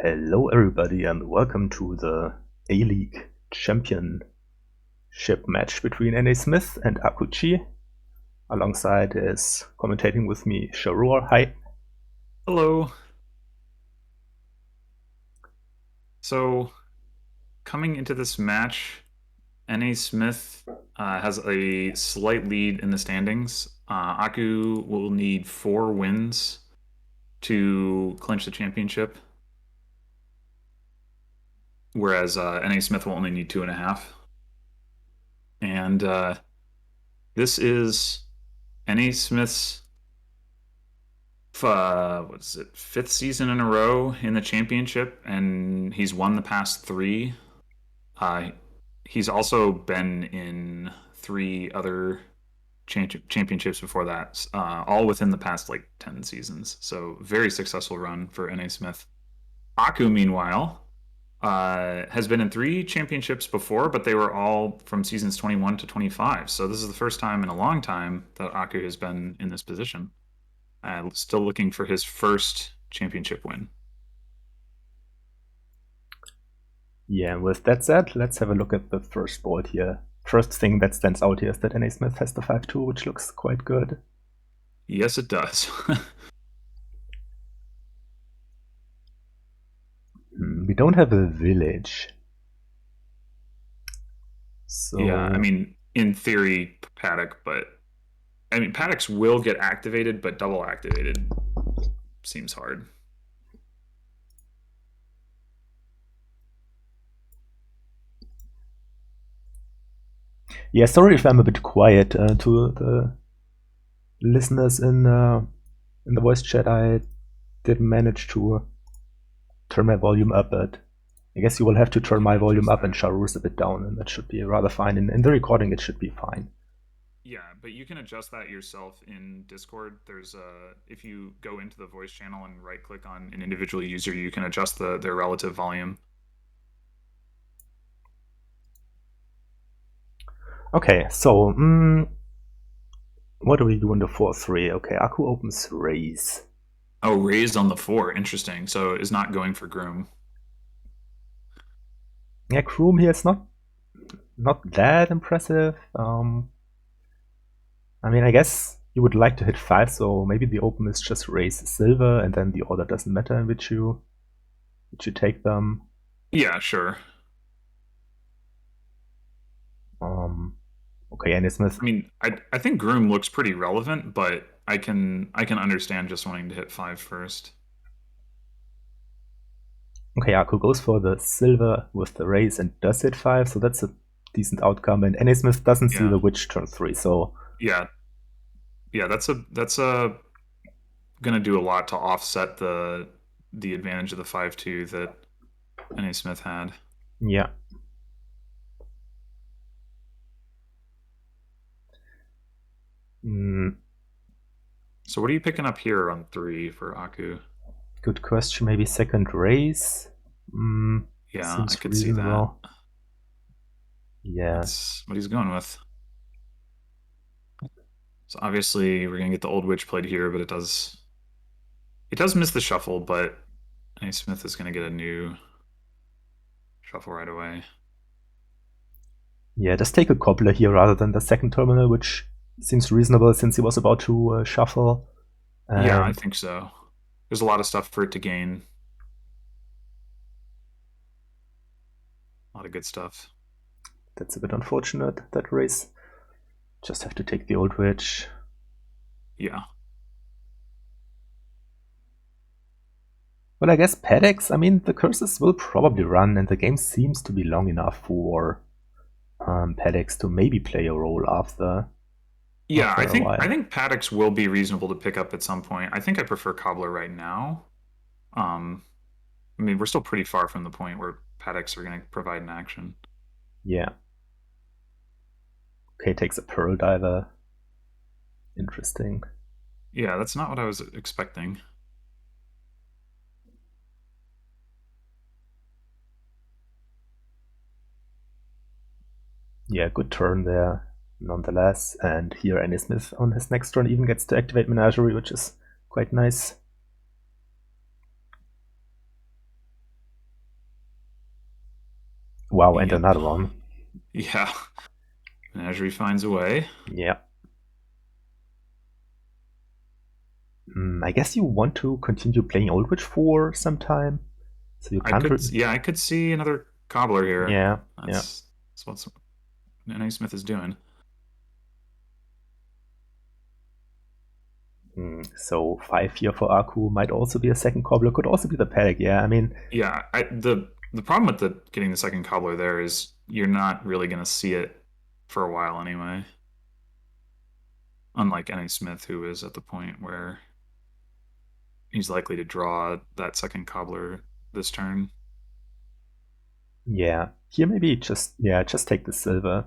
Hello everybody and welcome to the A-League Championship match between nasmith and Akuchi. Alongside is commentating with me Sharur. Hi. Hello. So, coming into this match, nasmith has a slight lead in the standings. Aku will need 4 wins to clinch the championship, whereas nasmith will only need 2.5. And this is nasmith's what is it, 5th season in a row in the championship, and he's won the past 3. Uh, he's also been in 3 other championships before that, all within the past 10 seasons. So very successful run for nasmith. Aku, meanwhile, has been in 3 championships before, but they were all from seasons 21 to 25. So this is the first time in a long time that Aku has been in this position. Still looking for his first championship win. Yeah, with that said, let's have a look at the first board here. First thing that stands out here is that nasmith has the 5-2, which looks quite good. Yes, it does. We don't have a village. So yeah, I mean, in theory, paddock, but I mean, paddocks will get activated, but double activated seems hard. yeah, sorry if I'm a bit quiet to the listeners in the voice chat. I didn't manage to turn my volume up, but I guess you will have to turn my volume up and Sharur's a bit down, and that should be rather fine. In the recording, it should be fine. Yeah, but you can adjust that yourself in Discord. There's if you go into the voice channel and right click on an individual user, you can adjust their relative volume. Okay, so what do we do in the 4-3? Okay, Aku opens raise. Oh, raised on the 4. Interesting. So is not going for Groom. Yeah, Coom here is not that impressive. I mean, I guess you would like to hit 5, so maybe the open is just raise silver, and then the order doesn't matter in which you take them. Yeah, sure. Okay, and nasmith. I mean, I think Groom looks pretty relevant, but I can understand just wanting to hit 5 first. Okay, Aku goes for the silver with the raise and does hit 5, so that's a decent outcome. And nasmith doesn't see the witch turn 3, so yeah, that's gonna do a lot to offset the advantage of the 5-2 that nasmith had. yeah. So what are you picking up here on 3 for Aku? Good question. Maybe second raise. Yeah, seems I could reasonable. see that. Yeah, That's what he's going with. So obviously we're gonna get the old witch played here, but it does miss the shuffle, but nasmith is gonna get a new shuffle right away. yeah. Just take a cobbler here rather than the second terminal, which seems reasonable since he was about to shuffle. Yeah, I think so. There's a lot of stuff for it to gain. A lot of good stuff. That's a bit unfortunate, that race. Just have to take the old witch. Yeah. Well, I guess paddocks, I mean, the curses will probably run, and the game seems to be long enough for paddocks to maybe play a role after. Yeah, I think paddocks will be reasonable to pick up at some point. I think I prefer Cobbler right now. I mean, we're still pretty far from the point where paddocks are going to provide an action. Yeah. Okay, takes a Pearl Diver. Interesting. Yeah, that's not what I was expecting. Yeah, good turn there, nonetheless. And here nasmith on his next turn even gets to activate Menagerie, which is quite nice. Wow, and Yep. another one. Yeah. Menagerie finds a way. Yeah. I guess you want to continue playing Old Witch for some time, so you can't. I could see another Cobbler here. Yeah, That's what nasmith is doing. So 5 here for Aku might also be a second Cobbler. Could also be the Paddock. Yeah, I mean. Yeah, the problem with getting the second Cobbler there is you're not really going to see it for a while anyway. Unlike Smith, who is at the point where he's likely to draw that second Cobbler this turn. Yeah, here maybe just take the silver,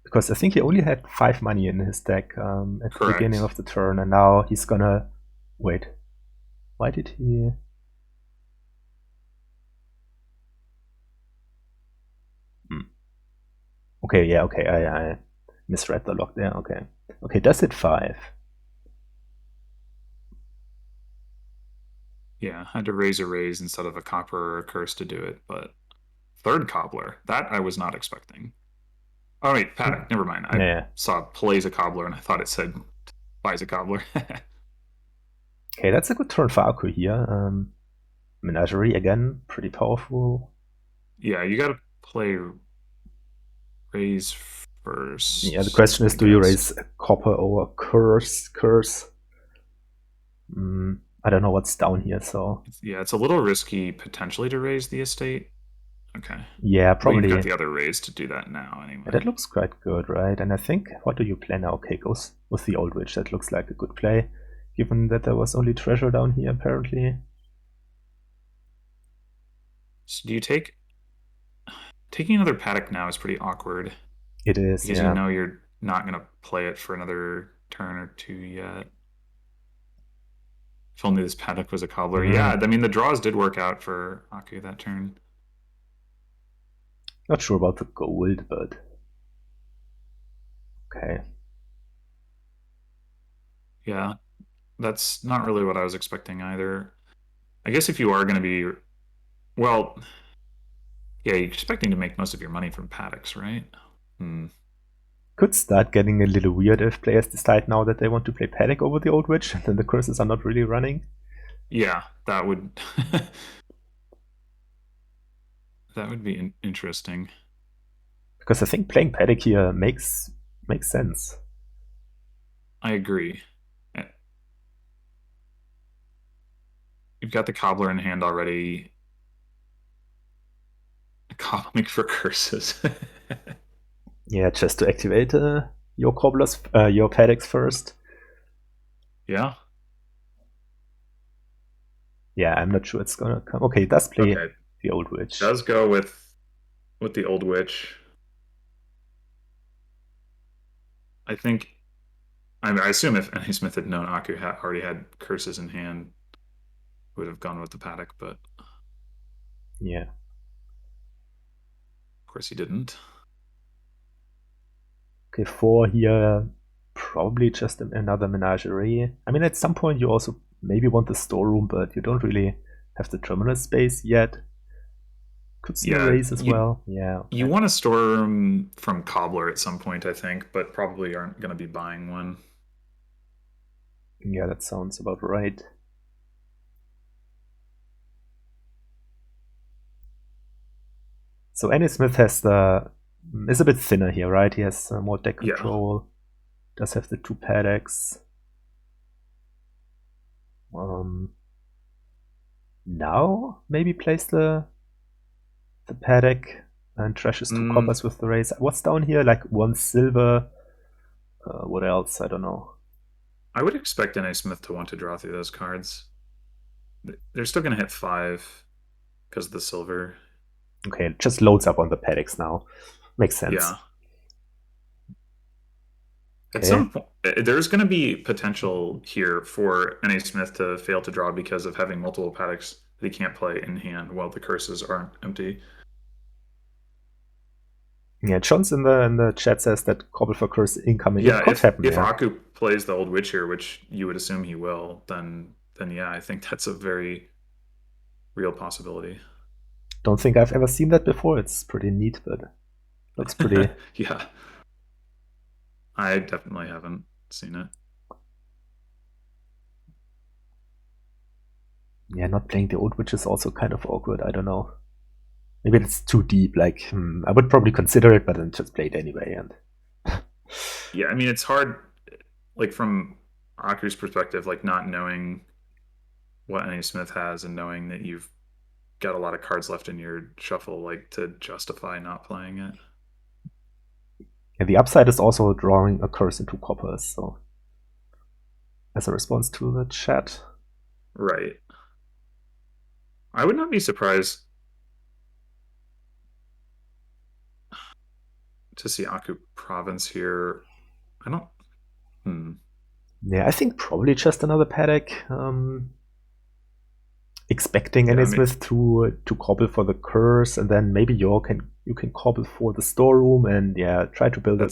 because I think he only had 5 money in his deck at the beginning of the turn, and now he's gonna wait. Why did he? Okay, yeah, okay, I misread the lock there. Okay, does hit 5. Yeah, had to raise a raise instead of a copper or a curse to do it, but third Cobbler, that I was not expecting. Oh wait, Paddock, never mind. I saw plays a Cobbler and I thought it said buys a Cobbler. Okay, that's a good turn for Aku here. Menagerie again, pretty powerful. Yeah, you gotta play raise first. Yeah, the question is, do you raise a copper or a curse? I don't know what's down here, so. Yeah, it's a little risky potentially to raise the estate. Okay. Yeah, probably. But you've got the other raise to do that now anyway. That looks quite good, right? And I think, what do you play now? Okay, goes with the Old Witch. That looks like a good play, given that there was only treasure down here, apparently. So do you take... Taking another Paddock now is pretty awkward. It is, because you know you're not going to play it for another turn or two yet. If only this Paddock was a Cobbler. Yeah, I mean, the draws did work out for Aku that turn. Not sure about the gold, but okay. Yeah, that's not really what I was expecting either. I guess if you are going to be... Well, yeah, you're expecting to make most of your money from Paddocks, right? Could start getting a little weird if players decide now that they want to play Paddock over the Old Witch, and then the curses are not really running. Yeah, that would... that would be interesting. Because I think playing Paddock here makes sense. I agree. You've got the Cobbler in hand already. Cobbling for curses. Yeah, just to activate your Cobblers, your Paddocks first. Yeah. Yeah, I'm not sure it's gonna come. Okay, it does play the Old Witch. Does go with the Old Witch. I think... I assume if Smith had known Aku already had curses in hand, would have gone with the Paddock, but... Yeah. Of course he didn't. Okay, 4 here, probably just another Menagerie. I mean, at some point you also maybe want the storeroom, but you don't really have the terminal space yet. Could see a raise as well. Yeah. Okay. You want a storeroom from Cobbler at some point, I think, but probably aren't going to be buying one. Yeah, that sounds about right. So Smith has is a bit thinner here, right? He has more deck control. Does have the 2 Paddocks. Now maybe plays the Paddock and trashes 2 coppers with the raise. What's down here? Like 1 silver. What else? I don't know. I would expect Smith to want to draw through those cards. They're still going to hit 5 because of the silver. Okay, it just loads up on the Paddocks now. Makes sense. Yeah. At some point, there's going to be potential here for Smith to fail to draw because of having multiple Paddocks that he can't play in hand while the curses aren't empty. Yeah, John's in the chat says that Cobble for curse incoming. Yeah, if Aku plays the Old Witch here, which you would assume he will, then yeah, I think that's a very real possibility. don't think I've ever seen that before. It's pretty neat, but looks pretty... Yeah. I definitely haven't seen it. Yeah, not playing the old witch is also kind of awkward. I don't know. Maybe it's too deep. Like, I would probably consider it, but then just play it anyway. And yeah, I mean, it's hard, like from Aku's perspective, like not knowing what any Smith has and knowing that you've got a lot of cards left in your shuffle, like to justify not playing it. yeah, the upside is also drawing a curse into coppers. So, as a response to the chat, right? I would not be surprised to see Aku Province here. I don't. Yeah, I think probably just another paddock. Expecting any Smith to cobble for the curse, and then maybe you can cobble for the storeroom, and yeah, try to build a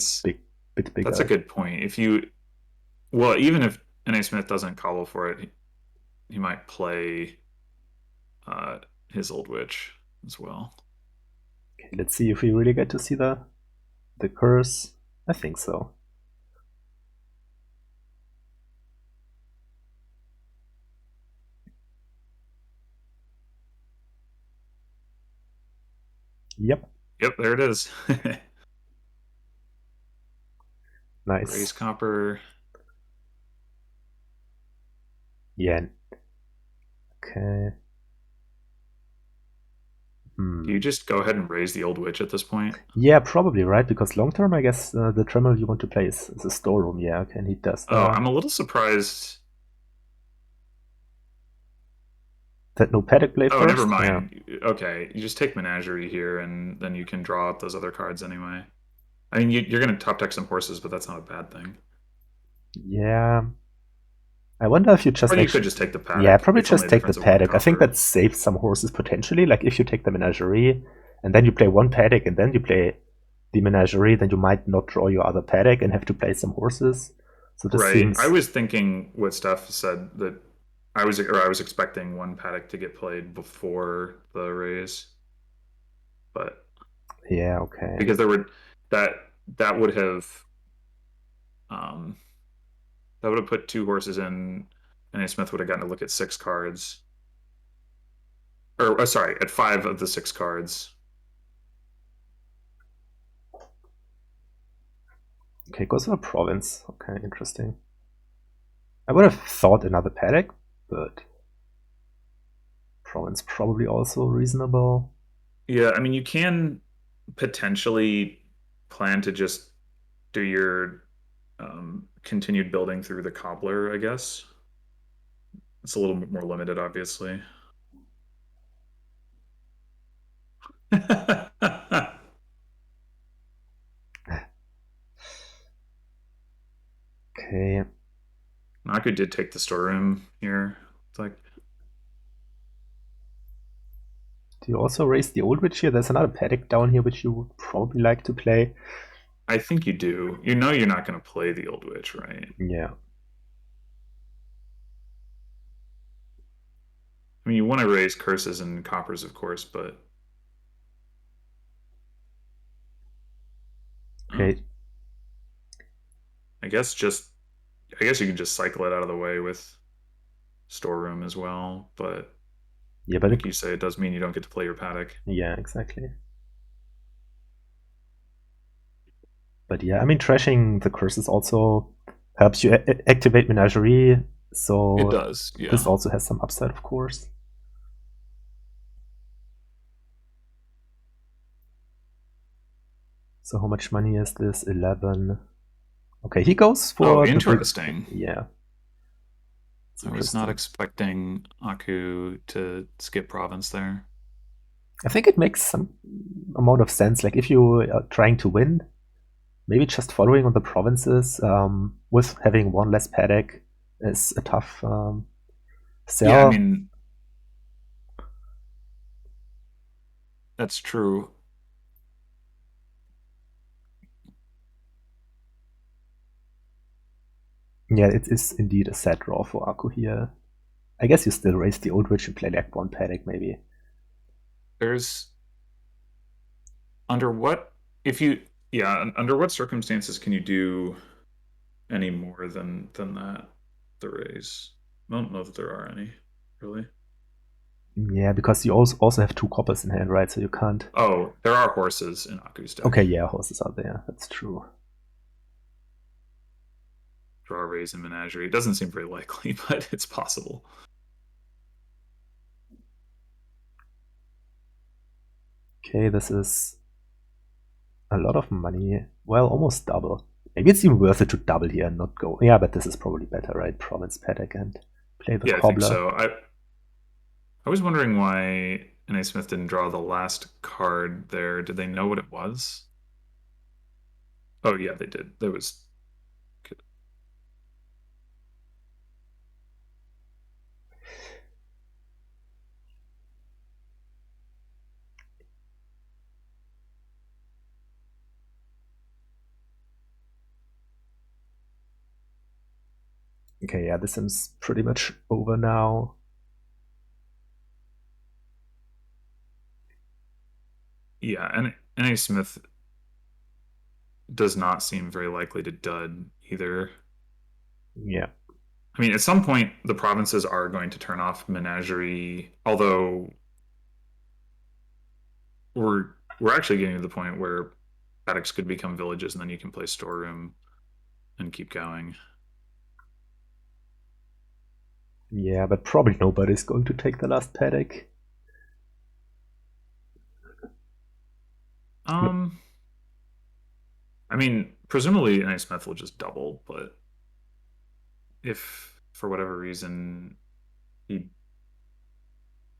bit bigger. That's a good point. Even if NA Smith doesn't cobble for it, he might play his old witch as well. Okay, let's see if we really get to see the curse. I think so. Yep, there it is. Nice. Raise copper. Yeah. Okay. Do you just go ahead and raise the old witch at this point? Yeah, probably, right? Because long term, I guess the terminal you want to play is a storeroom. Yeah, okay, and he does that. Oh, I'm a little surprised that no paddock play first? Oh, never mind. Yeah. Okay, you just take Menagerie here, and then you can draw up those other cards anyway. I mean, you're going to top deck some horses, but that's not a bad thing. Yeah. I wonder if you just... Or you could just take the paddock. Yeah, probably just take the paddock. I think that saves some horses potentially. Like, if you take the Menagerie, and then you play one paddock, and then you play the Menagerie, then you might not draw your other paddock and have to play some horses. So this seems... I was thinking what Steph said, that I was expecting one paddock to get played before the raise. But... Yeah, okay. Because there were... That would have... that would have put two horses in, and Smith would have gotten to look at 6 cards. Or, sorry, at 5 of the 6 cards. Okay, goes to a province. Okay, interesting. I would have thought another paddock, but province probably also reasonable. Yeah, I mean, you can potentially plan to just do your continued building through the Cobbler, I guess. It's a little bit more limited, obviously. Okay. Naku did take the storeroom here. It's like... Do you also raise the old witch here? There's another paddock down here which you would probably like to play. I think you do. You know you're not going to play the old witch, right? Yeah. I mean, you want to raise curses and coppers, of course, but... Okay. I guess you can just cycle it out of the way with storeroom as well, but... Yeah, but like you say, it does mean you don't get to play your paddock. Yeah, exactly. But yeah, I mean, trashing the curses also helps you activate Menagerie, so it does. Yeah. This also has some upside, of course. So how much money is this? 11. Okay, he goes for... Oh, interesting. Yeah. I was not expecting Aku to skip province there. I think it makes some amount of sense. Like, if you are trying to win, maybe just following on the provinces with having one less paddock is a tough sell. Yeah, I mean, that's true. Yeah, it is indeed a sad draw for Aku here. I guess you still raise the old witch and play like one paddock, maybe. There's under what if you yeah under what circumstances can you do any more than that the raise? I don't know that there are any really. Yeah, because you also have 2 coppers in hand, right? So you can't. Oh, there are horses in Aku's deck. Okay, yeah, horses are there. That's true. Draw, raise, and menagerie. It doesn't seem very likely, but it's possible. Okay, this is a lot of money. Well, almost double. Maybe it's even worth it to double here and not go. Yeah, but this is probably better, right? Province Paddock and play the Yeah, I think Cobbler. so. I was wondering why N.A. Smith didn't draw the last card there. Did they know what it was? Oh yeah, they did. There was. Okay, yeah, this seems pretty much over now. Yeah, and N.A. Smith does not seem very likely to dud either. Yeah. I mean, at some point, the provinces are going to turn off menagerie, although we're actually getting to the point where paddocks could become villages, and then you can play storeroom and keep going. Yeah, but probably nobody's going to take the last Paddock. I mean, presumably N.A. Smith will just double, but if for whatever reason he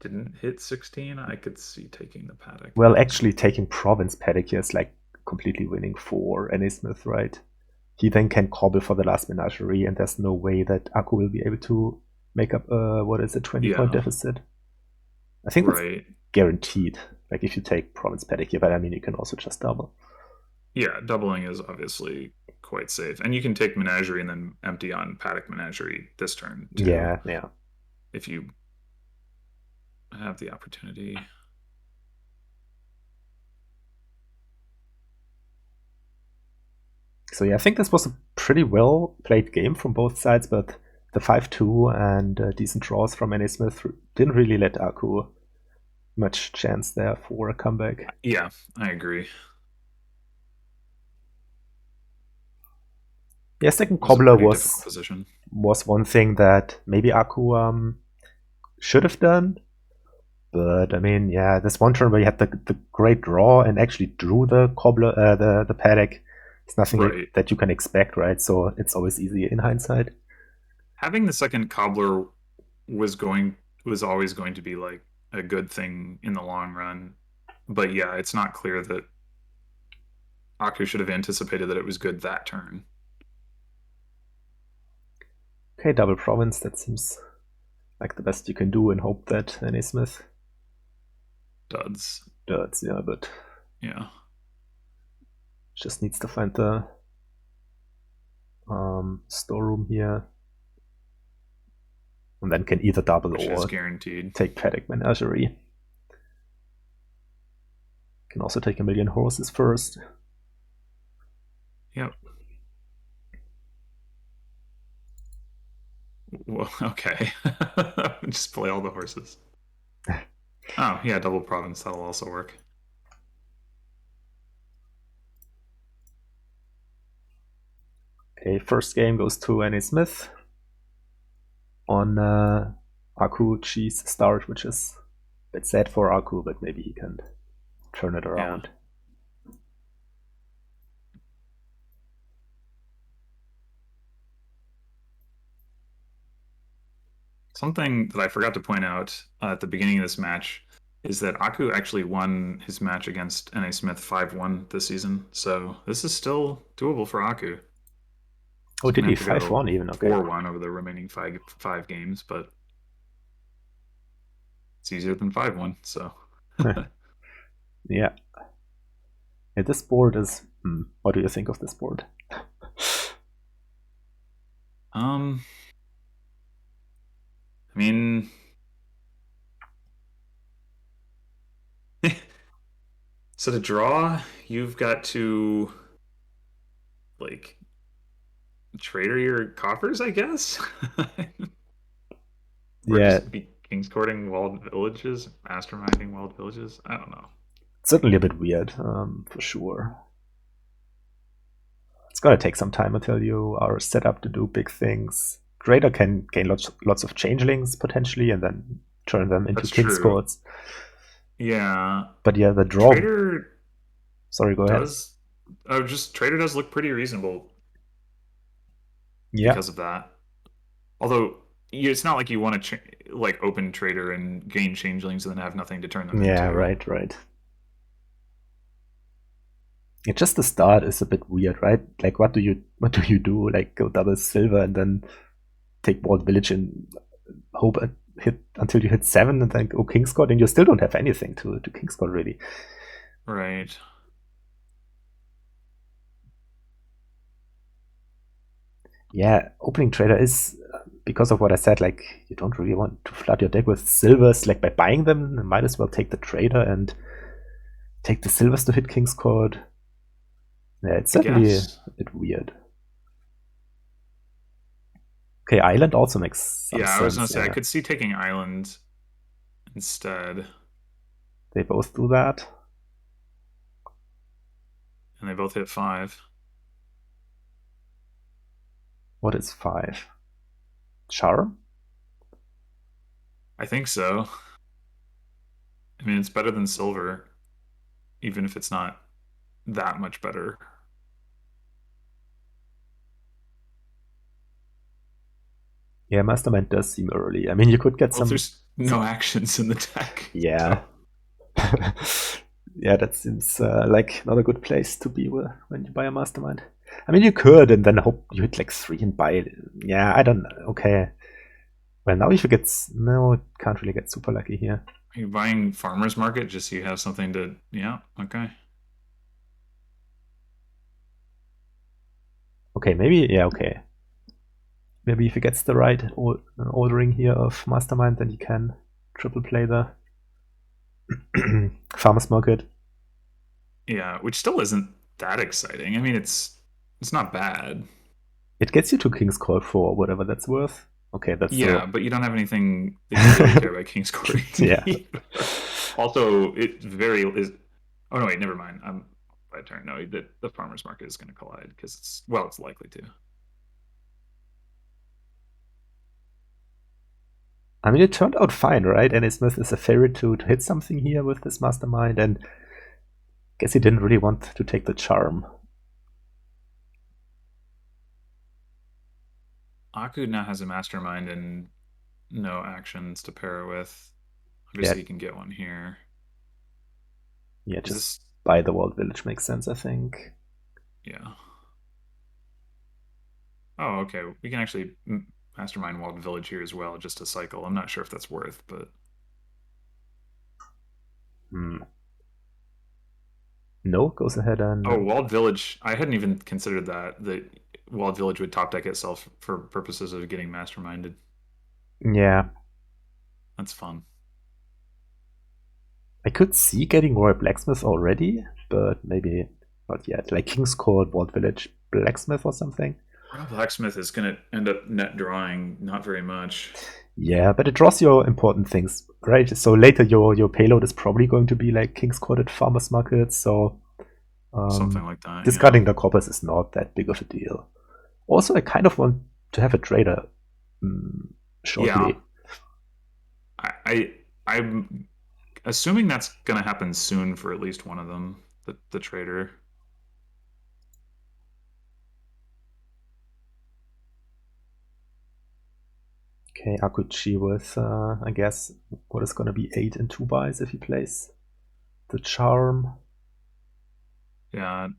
didn't hit 16, I could see taking the paddock. Well, actually, taking Province Paddock here is like completely winning for N.A. Smith, right? He then can cobble for the last menagerie, and there's no way that Aku will be able to make up a, 20-point deficit. I think that's guaranteed. Like if you take Province Paddock here, but I mean, you can also just double. Yeah, doubling is obviously quite safe. And you can take Menagerie and then empty on Paddock Menagerie this turn, too. Yeah, yeah. If you have the opportunity. So yeah, I think this was a pretty well played game from both sides, but the 5-2 and decent draws from N.A. Smith didn't really let Aku much chance there for a comeback. Yeah, I agree. Yeah, second Cobbler was one thing that maybe Aku should have done. But I mean, yeah, this one turn where you had the great draw and actually drew the Cobbler, the Paddock, it's nothing that you can expect, right? So it's always easy in hindsight. Having the second Cobbler was always going to be like a good thing in the long run. But yeah, it's not clear that Aku should have anticipated that it was good that turn. Okay, double province, that seems like the best you can do and hope that N.A. Smith duds, yeah, but yeah, just needs to find the storeroom here, and then can either double or guaranteed. Take Paddock Menagerie. Can also take a million horses first. Yep. Well, okay. Just play all the horses. Oh, yeah, double province. That'll also work. Okay, first game goes to N.A. Smith on Aku Cheese start, which is a bit sad for Aku, but maybe he can turn it around. Yeah. Something that I forgot to point out at the beginning of this match is that Aku actually won his match against N.A. Smith 5-1 this season. So this is still doable for Aku. Oh, did he 5-1 even? Okay. 4-1 over the remaining five games, but it's easier than 5-1. So yeah. And this board is. What do you think of this board? I mean, So to draw, you've got to like trader your coffers, I guess, or Yeah, just be king's courting walled villages, masterminding walled villages. I don't know. certainly a bit weird, for sure. It's gonna take some time until you are set up to do big things. Trader can gain lots of changelings potentially, and then turn them into That's king's true. courts. Yeah, But yeah, the draw. trader Sorry, go ahead. does. Oh, just trader does look pretty reasonable Yeah, because of that. Although it's not like you want to like open trader and gain changelings and then have nothing to turn them yeah, into. right. Yeah, just the start is a bit weird, right? Like, what do you do? Like, go double silver and then take walled village and hope hit until you hit 7 and then go Kingscourt, and you still don't have anything to Kingscourt really. Right. Yeah, opening trader is because of what I said. Like, you don't really want to flood your deck with silvers. Like, by buying them, you might as well take the trader and take the silvers to hit Kingscourt. Yeah, it's I certainly a guess. bit weird. Okay, Island also makes some Yeah, I was gonna sense. say I Yeah, could see taking island instead, they both do that. and they both hit 5. What is 5? Sharur? I think so. I mean, it's better than silver, even if it's not that much better. Yeah, Mastermind does seem early. I mean, you could get Well, if some. there's no actions in the deck, Yeah. so Yeah, that seems like not a good place to be when you buy a Mastermind. I mean, you could, and then hope you hit like 3 and buy it. Yeah, I don't know. Okay. Well, now if you get. No, can't really get super lucky here. are you buying farmers market just so you have something to? Yeah, okay. Okay, maybe. Yeah, okay. Maybe if he gets the right ordering here of Mastermind, then he can triple play the Farmer's Market. Yeah, which still isn't that exciting. I mean, it's not bad. It gets you to King's Court for whatever that's worth. Okay, that's Yeah, still. but you don't have anything that you really care about King's Courting Yeah. either. Also, it very is. Oh no, wait, never mind. I'm by turn. No, the farmers market is going to collide because it's likely to. I mean, it turned out fine, right? And Smith is a favorite to hit something here with this Mastermind, and guess he didn't really want to take the charm. Aku now has a mastermind and no actions to pair it with. Yeah, Obviously, you can get one here. yeah, Is just this? buy the Walled Village makes sense, I think. Yeah. Oh, okay. We can actually mastermind Walled Village here as well, just to cycle. I'm not sure if that's worth, but Hmm. No, goes ahead and. oh, Walled Village. I hadn't even considered that. The Walled Village would top deck itself for purposes of getting masterminded. Yeah, That's fun. I could see getting Royal Blacksmith already, but maybe not yet. Like King's Court, Walled Village, Blacksmith or something. Royal Blacksmith is going to end up net drawing not very much. Yeah, but it draws your important things, right? So later your payload is probably going to be like King's Court at Farmer's Market, so Something like that. Yeah. discarding the coppers is not that big of a deal. Also, I kind of want to have a trader Yeah. shortly. I'm assuming that's going to happen soon for at least one of them, the trader. Okay, Akuchi with, I guess, what is going to be 8 and 2 buys if he plays the Charm. Yeah.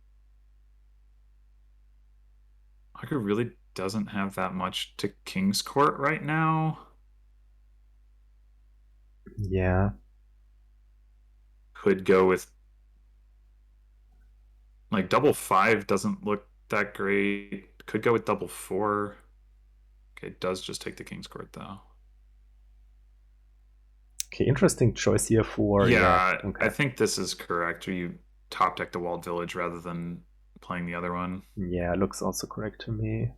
Haku really doesn't have that much to King's Court right now. Yeah. Could go with like double 5 doesn't look that great. Could go with double 4. Okay, it does just take the King's Court though. Okay, interesting choice here for. Yeah, Okay. I think this is correct. You top deck the walled village rather than playing the other one. Yeah, looks also correct to me.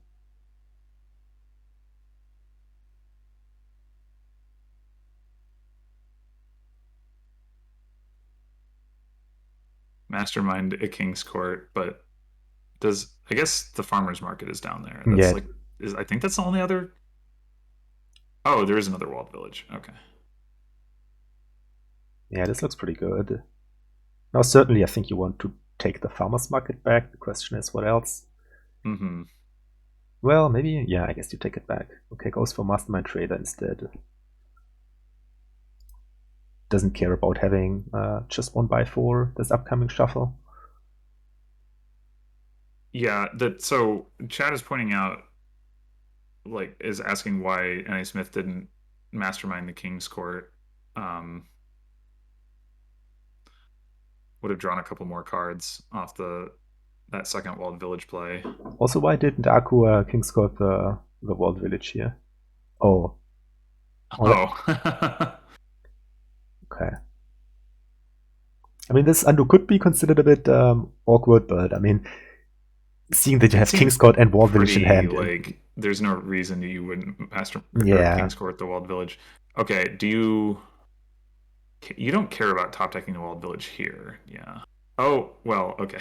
Mastermind a King's Court, but I guess the farmer's market is down there. That's Yeah. I think that's the only other. Oh, there is another walled village. Okay. Yeah, this looks pretty good. Now, certainly, I think you want to take the farmer's market back. The question is, what else? Mm-hmm. Well, maybe, yeah, I guess you take it back. Okay, goes for Mastermind Trader instead. Doesn't care about having just 1x4 this upcoming shuffle. Yeah, so Chad is pointing out, is asking why Smith didn't mastermind the King's Court. Would have drawn a couple more cards off that second walled village play. Also, why didn't Aku King's Court the walled village here? Oh. Oh. Okay. I mean, this undo could be considered a bit awkward, but I mean, seeing that you have King's Court and walled village in hand, there's no reason you wouldn't master King's Court the walled village. Okay, you don't care about top decking the walled village here? Yeah. Oh well, okay.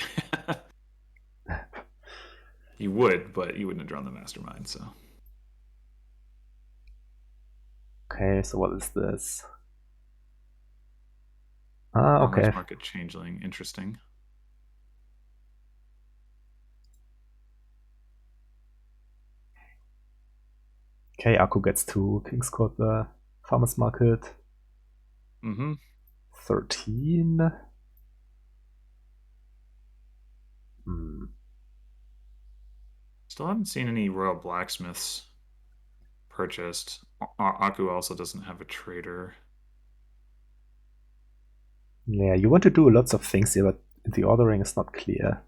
You would, but you wouldn't have drawn the mastermind. So. Okay, so what is this? Okay. Farmer's Market changeling, interesting. Okay, Aku gets to King's Court the farmer's market. Mm-hmm. 13. Still haven't seen any Royal Blacksmiths purchased. Aku also doesn't have a trader. Yeah, you want to do lots of things here, but the ordering is not clear.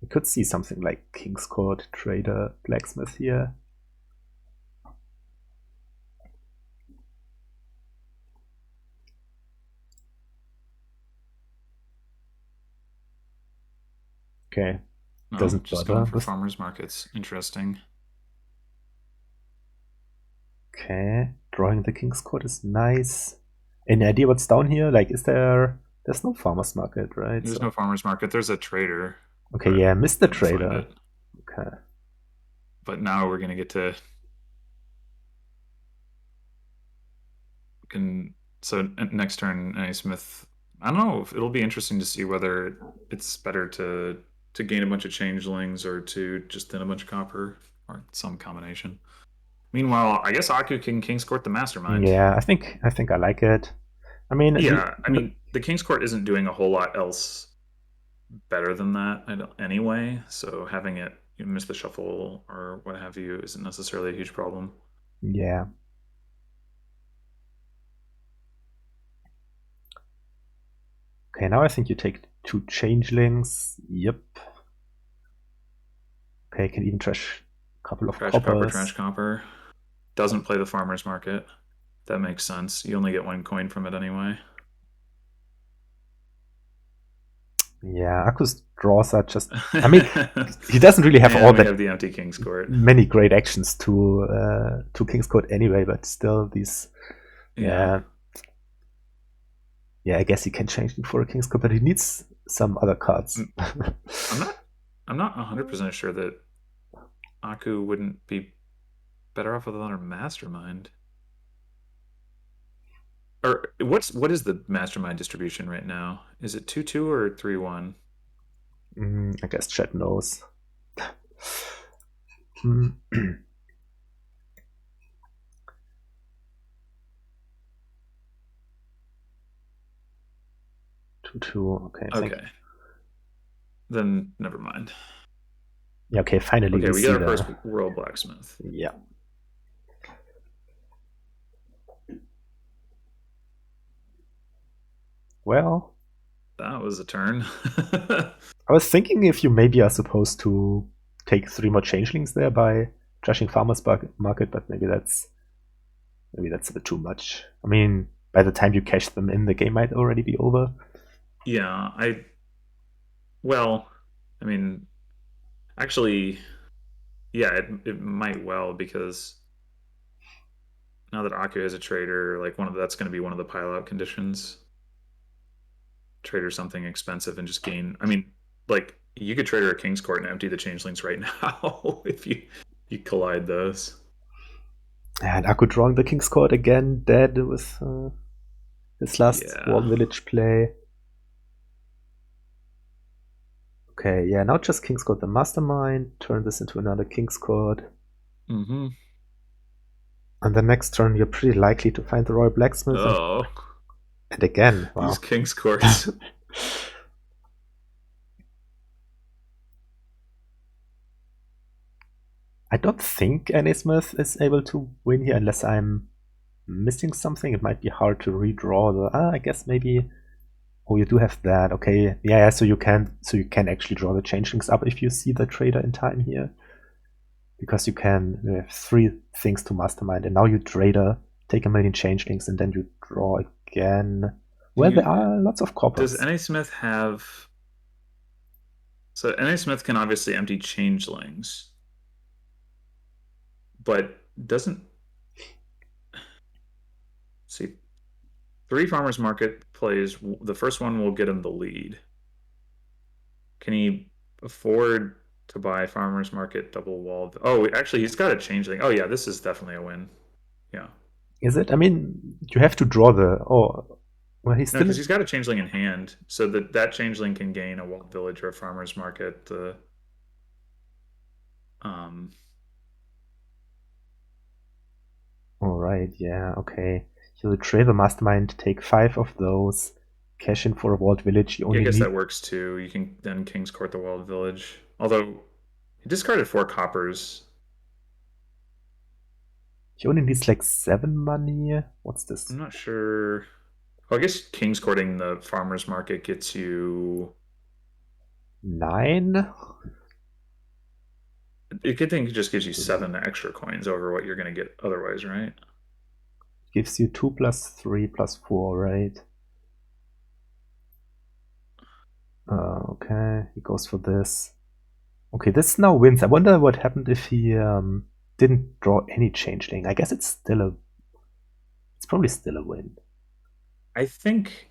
We could see something like King's Court, Trader, Blacksmith here. Okay. Doesn't just bother going for farmers markets. Interesting. Okay. Drawing the King's Court is nice. Any idea what's down here? Like, there's no farmer's market, right? There's no farmer's market. There's a trader. Okay, yeah, missed the trader. Okay. But now we're gonna get to so next turn, Smith. I don't know. It'll be interesting to see whether it's better to gain a bunch of changelings or to just thin a bunch of copper or some combination. Meanwhile, I guess Aku can King's Court the mastermind. Yeah, I think I like it. I mean, the King's Court isn't doing a whole lot else better than that anyway. So having it miss the shuffle or what have you isn't necessarily a huge problem. Yeah. Okay, now I think you take 2 changelings. Yep. Okay, can even trash a couple of coppers. Trash copper. Doesn't play the farmer's market. That makes sense. You only get 1 coin from it anyway. Yeah, Aku's draws are just. I mean, he doesn't really have all that. Have the empty King's Court. Many great actions to King's Court anyway, but still these. Yeah. Yeah, I guess he can change it for a King's Court, but he needs some other cards. I'm not 100% sure that Aku wouldn't be better off with another mastermind. Or what is the mastermind distribution right now? Is it 2-2 or 3-1? I guess Chet knows. 2-2. Okay. Then never mind. Yeah. Okay. Finally, we get our first Royal Blacksmith. Yeah. Well, that was a turn. I was thinking if you maybe are supposed to take 3 more changelings there by trashing farmer's market, but maybe that's maybe that's a bit too much. I mean, by the time you cash them in, the game might already be over. Yeah, I mean, actually, yeah, it might well, because now that Aku is a trader, like that's going to be one of the pilout conditions. Trader something expensive and just gain. I mean, like, you could trader a King's Court and empty the changelings right now if you collide those. And Akku drawing the King's Court again, dead with his last Wall Yeah. Village play. Okay, yeah, now just King's Court the Mastermind, turn this into another King's Court. Mm-hmm. And the next turn, you're pretty likely to find the Royal Blacksmith. Oh. And again, wow. These King's Courts. I don't think Nasmith is able to win here unless I'm missing something. It might be hard to redraw the. I guess maybe. Oh, you do have that. Okay, yeah. So you can actually draw the changelings up if you see the trader in time here, because you have 3 things to mastermind, and now you trader, take a million changelings, and then you draw again. Well, there are lots of coppers. Does NA Smith have? So NA Smith can obviously empty changelings, but doesn't. See, 3 farmers market plays. The first one will get him the lead. Can he afford to buy farmers market double walled? Oh, actually, he's got a changeling. Oh yeah, this is definitely a win. Yeah. Is it? I mean, you have to draw the. Oh, well, he's No, still. because he's got a changeling in hand, so that changeling can gain a walled village or a farmers market. All right. Yeah. Okay. You'll trade the mastermind, take 5 of those, cash in for a walled village. You only I guess need. that works too. You can then King's Court the walled village. Although he discarded 4 coppers. He only needs like 7 money. What's this? I'm not sure. Well, I guess King's Courting the farmers market gets you 9. A good thing just gives you 7 extra coins over what you're going to get otherwise, right? Gives you 2 plus 3 plus 4, right? Okay, he goes for this. Okay, this now wins. I wonder what happened if he didn't draw any changeling. I guess it's probably still a win. I think.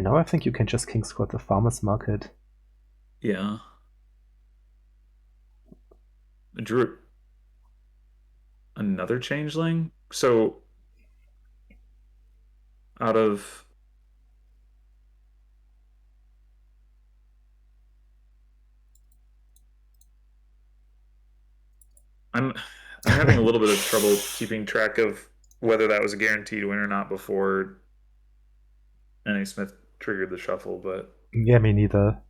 I think you can just King's Court the farmer's market. Yeah. Drew another changeling. So out of I'm having a little bit of trouble keeping track of whether that was a guaranteed win or not before NA Smith triggered the shuffle, but yeah, me neither.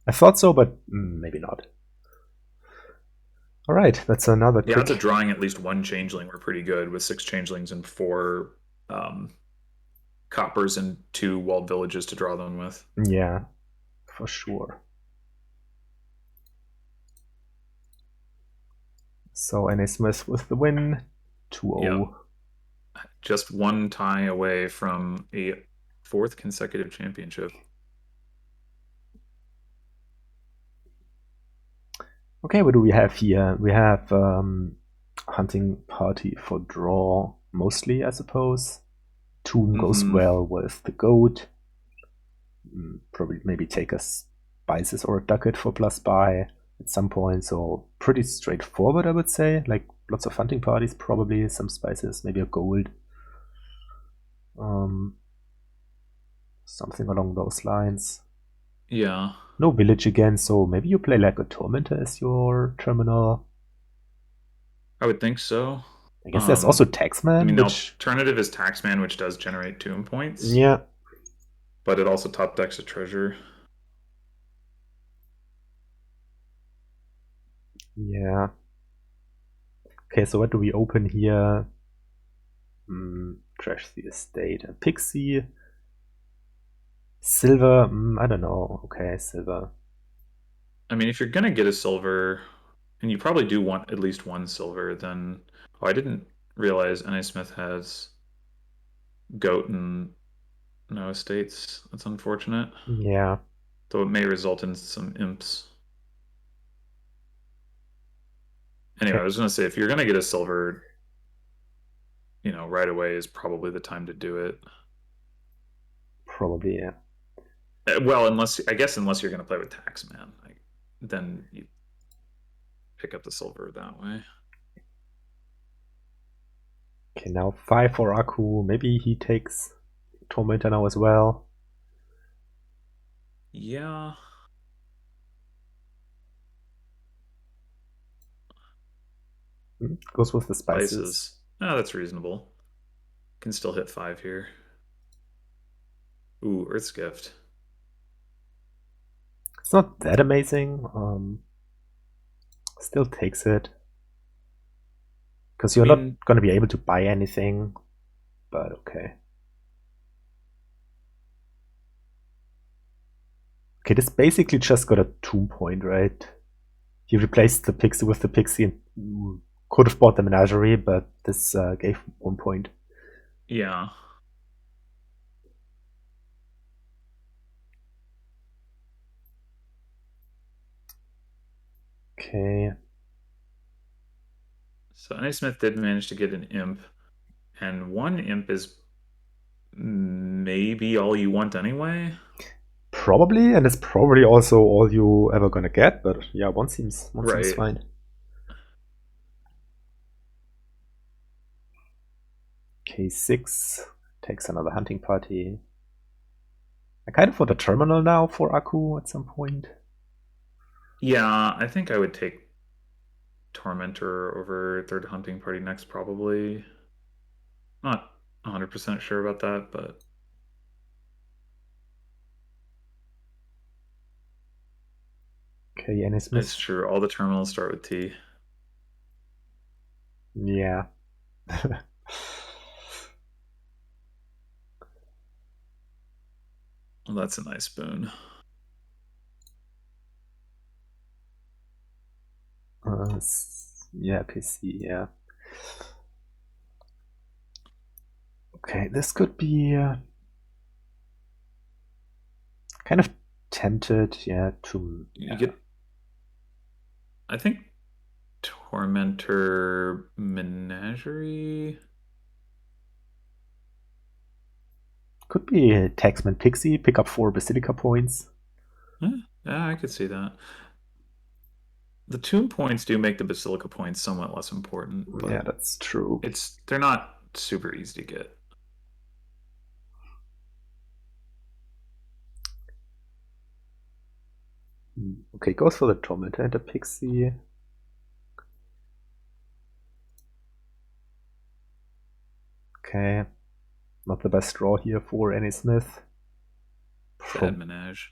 I thought so, but maybe not. All right, that's another. Yeah, odds of drawing at least 1 changeling were pretty good, with 6 changelings and 4 coppers and 2 walled villages to draw them with. Yeah, for sure. So NA Smith with the win, 2-0. Yep. Just 1 tie away from a 4th consecutive championship. Okay, what do we have here? We have hunting party for draw, mostly, I suppose. Coom goes well with the goat. Probably maybe take a spices or a ducat for plus buy at some point. So pretty straightforward, I would say. Like lots of hunting parties, probably some spices, maybe a gold. Something along those lines. Yeah. No village again, so maybe you play like a tormentor as your terminal. I would think so. I guess there's also Taxman. I mean, the alternative is Taxman, which does generate tomb points. Yeah. But it also top decks a treasure. Yeah. Okay, so what do we open here? Trash the estate. A pixie. Silver. I don't know. Okay, silver. I mean, if you're going to get a silver, And you probably do want at least one silver. Then, oh, I didn't realize NA Smith has goat and no estates. That's unfortunate. Yeah. Though it may result in some imps. Anyway, I Okay. was going to say if you're going to get a silver, right away is probably the time to do it. Probably, yeah. Well, unless you're going to play with Taxman, then you pick up the silver that way. Okay, now 5 for Aku. Maybe he takes Tormentor now as well. Yeah. Goes with the spices. Spices. Oh, that's reasonable. Can still hit 5 here. Ooh, Earth's Gift. It's not that amazing. Still takes it. Because you're not going to be able to buy anything. But okay. Okay, this basically just got a 2 point, right? He replaced the Pixie with the Pixie and could have bought the Menagerie, but this gave 1 point. Yeah. Okay. So NA Smith did manage to get an imp, and 1 imp is maybe all you want anyway. Probably, and it's probably also all you ever gonna get, but yeah, one seems fine. K6 takes another hunting party. I kind of want a terminal now for Aku at some point. Yeah, I think I would take Tormentor over third hunting party next, probably. Not 100% sure about that, but okay, NA Smith. It's true. All the terminals start with T. Yeah. Well, that's a nice boon. Yeah, PC, yeah. Okay, this could be kind of tempted, yeah, to... You get... I think Tormentor Menagerie... Could be Taxman Pixie, pick up 4 Basilica points. Yeah, I could see that. The tomb points do make the Basilica points somewhat less important. But yeah, that's true. They're not super easy to get. Okay, goes for the Tormentor and the Pixie. Okay, not the best draw here for NA Smith. Sad Menage.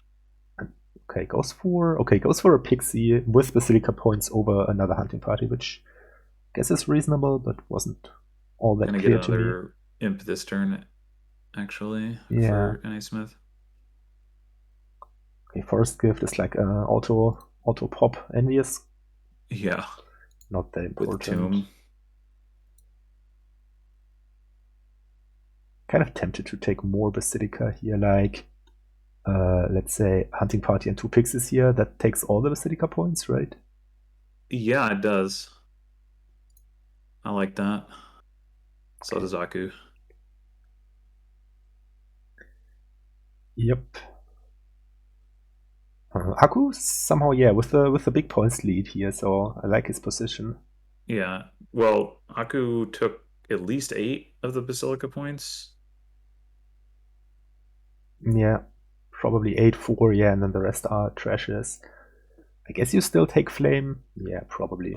Okay, goes for a Pixie with Basilica points over another hunting party, which I guess is reasonable, but wasn't all that clear to me. Gonna get another imp this turn, actually, yeah. for NA Smith. Okay, Forest Gift is like auto pop envious. Yeah. Not that important. With Tomb. Kind of tempted to take more Basilica here, like let's say hunting party and 2 pixies here. That takes all the Basilica points, right? Yeah, it does. I like that. So does Aku. Yep. Aku somehow, yeah, with the big points lead here, so I like his position. Yeah. Well, Aku took at least 8 of the Basilica points. Yeah, probably 8-4, yeah, and then the rest are trashes. I guess you still take Flame. Yeah, probably.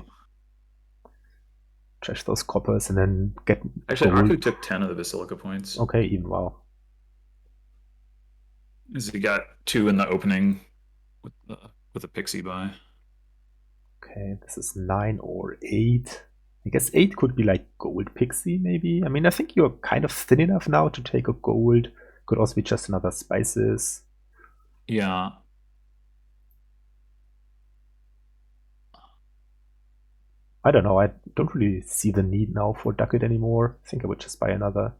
Trash those coppers and then get Actually, gold. Aku took 10 of the Basilica points. Okay, even wow. Because he got 2 in the opening with a Pixie buy. Okay, this is 9 or 8. I guess 8 could be like gold Pixie, maybe. I mean, I think you're kind of thin enough now to take a gold. Could also be just another spices. Yeah. I don't know. I don't really see the need now for Ducat anymore. I think I would just buy another.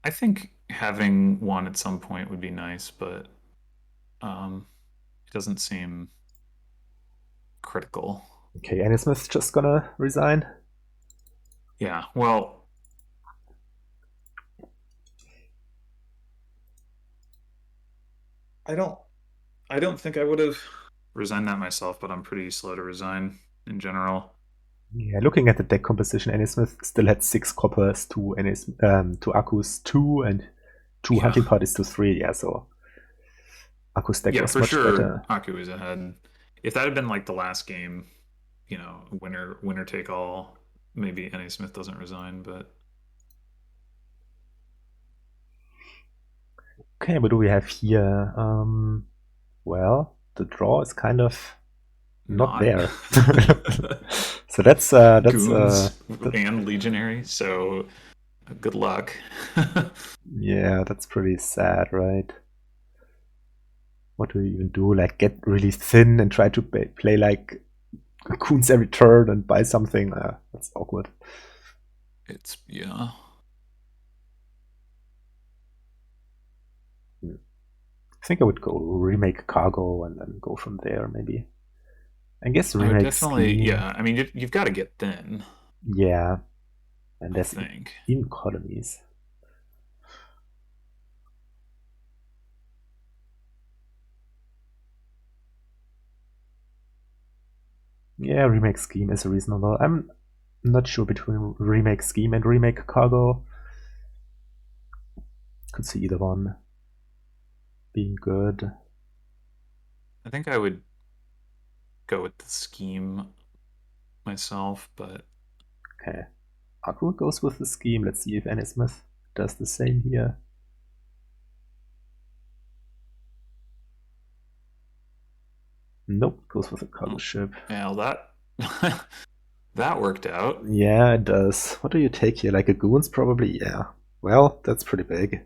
I think having one at some point would be nice, but it doesn't seem critical. Okay, Smith's just gonna resign. Yeah, well, I don't think I would have resigned that myself, but I'm pretty slow to resign in general. Yeah, looking at the deck composition, Smith still had 6 coppers to to Akku's 2 and 2 hunting parties to 3. Yeah, so Akku's deck was for much sure, better. Aku is ahead. If that had been like the last game, winner take all, maybe NA Smith doesn't resign, but Okay, what do we have here? Well, the draw is kind of not there. So that's Goons and Legionary, so good luck. Yeah, that's pretty sad, right? What do you even do? Like get really thin and try to play like Coons every turn and buy something? That's awkward. It's yeah. I think I would go remake Cargo and then go from there, maybe. I guess remake definitely, Scheme. yeah. I mean, you've got to get thin. Yeah, and I there's think even colonies. Yeah, remake Scheme is reasonable. I'm not sure between remake Scheme and remake Cargo. Could see either one being good. I think I would go with the Scheme myself, but okay. Aku goes with the Scheme. Let's see if Smith does the same here. Nope, goes with a cargo ship. Yeah, that that worked out. Yeah, it does. What do you take here? Like a Goons, probably? Yeah. Well, that's pretty big.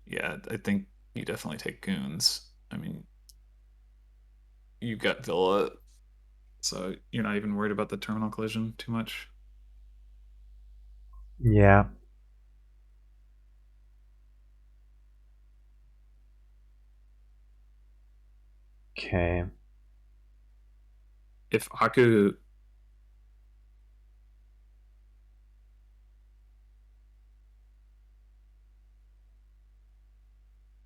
Yeah, I think you definitely take Goons. I mean, you got Villa, so you're not even worried about the terminal collision too much. Yeah. Okay. If Aku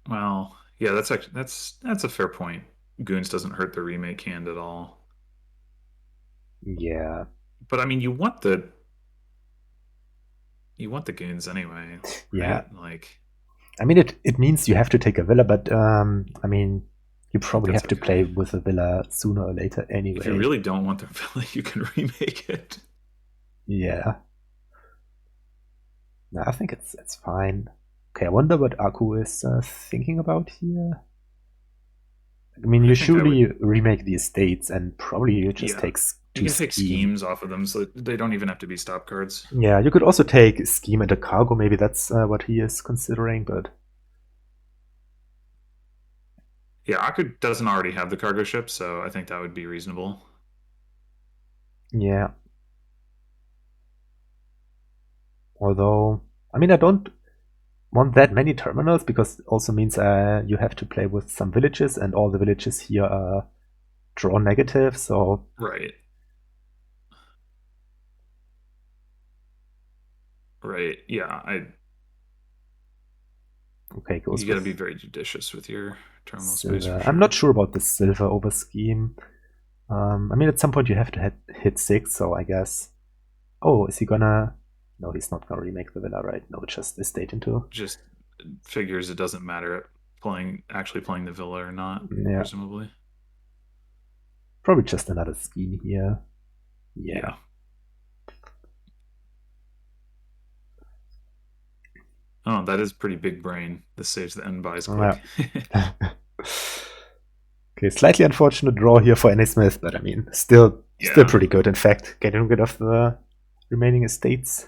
well, yeah, that's actually that's a fair point. Goons doesn't hurt the remake hand at all. Yeah. But I mean, you want the Goons anyway, Yeah. right? Like, I mean, it means you have to take a Villa, but I mean, you probably have to okay. play with a Villa sooner or later anyway. If you really don't want the Villa, you can remake it. Yeah. No, I think it's fine. Okay, I wonder what Aku is thinking about here. I mean, you surely remake the estates, and probably you just take you can take schemes off of them, so they don't even have to be stop cards. Yeah, you could also take Scheme and a Cargo. Maybe that's what he is considering, but yeah, Aku doesn't already have the cargo ship, so I think that would be reasonable. Yeah. Although, I mean, I don't want that many terminals because it also means you have to play with some villages, and all the villages here are draw negative, so. Right. Right. Yeah. Okay, goes. You got to be very judicious with your terminal silver. space. For sure. I'm not sure about the silver over Scheme. I mean, at some point you have to hit 6, so I guess. Oh, is he gonna? No, he's not gonna remake the Villa, right? No, just estate into. Just figures it doesn't matter actually playing the Villa or not, yeah. presumably. Probably just another Scheme here. Yeah. Oh, that is pretty big brain. This saves the end buys quick. Okay, slightly unfortunate draw here for Smith, but I mean, still pretty good. In fact, getting rid of the remaining estates.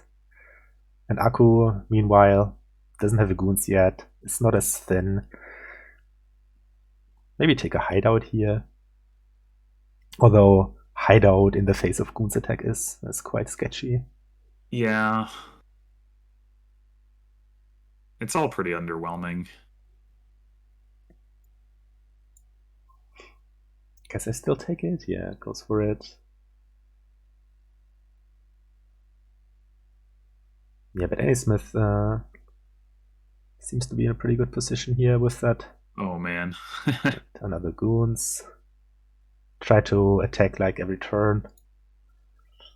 And Aku, meanwhile, doesn't have a Goons yet. It's not as thin. Maybe take a hideout here. Although hideout in the face of Goon's attack is quite sketchy. Yeah. It's all pretty underwhelming. Guess I still take it. Yeah, goes for it. Yeah, but Nasmith seems to be in a pretty good position here with that. Oh man. Another Goons. Try to attack like every turn,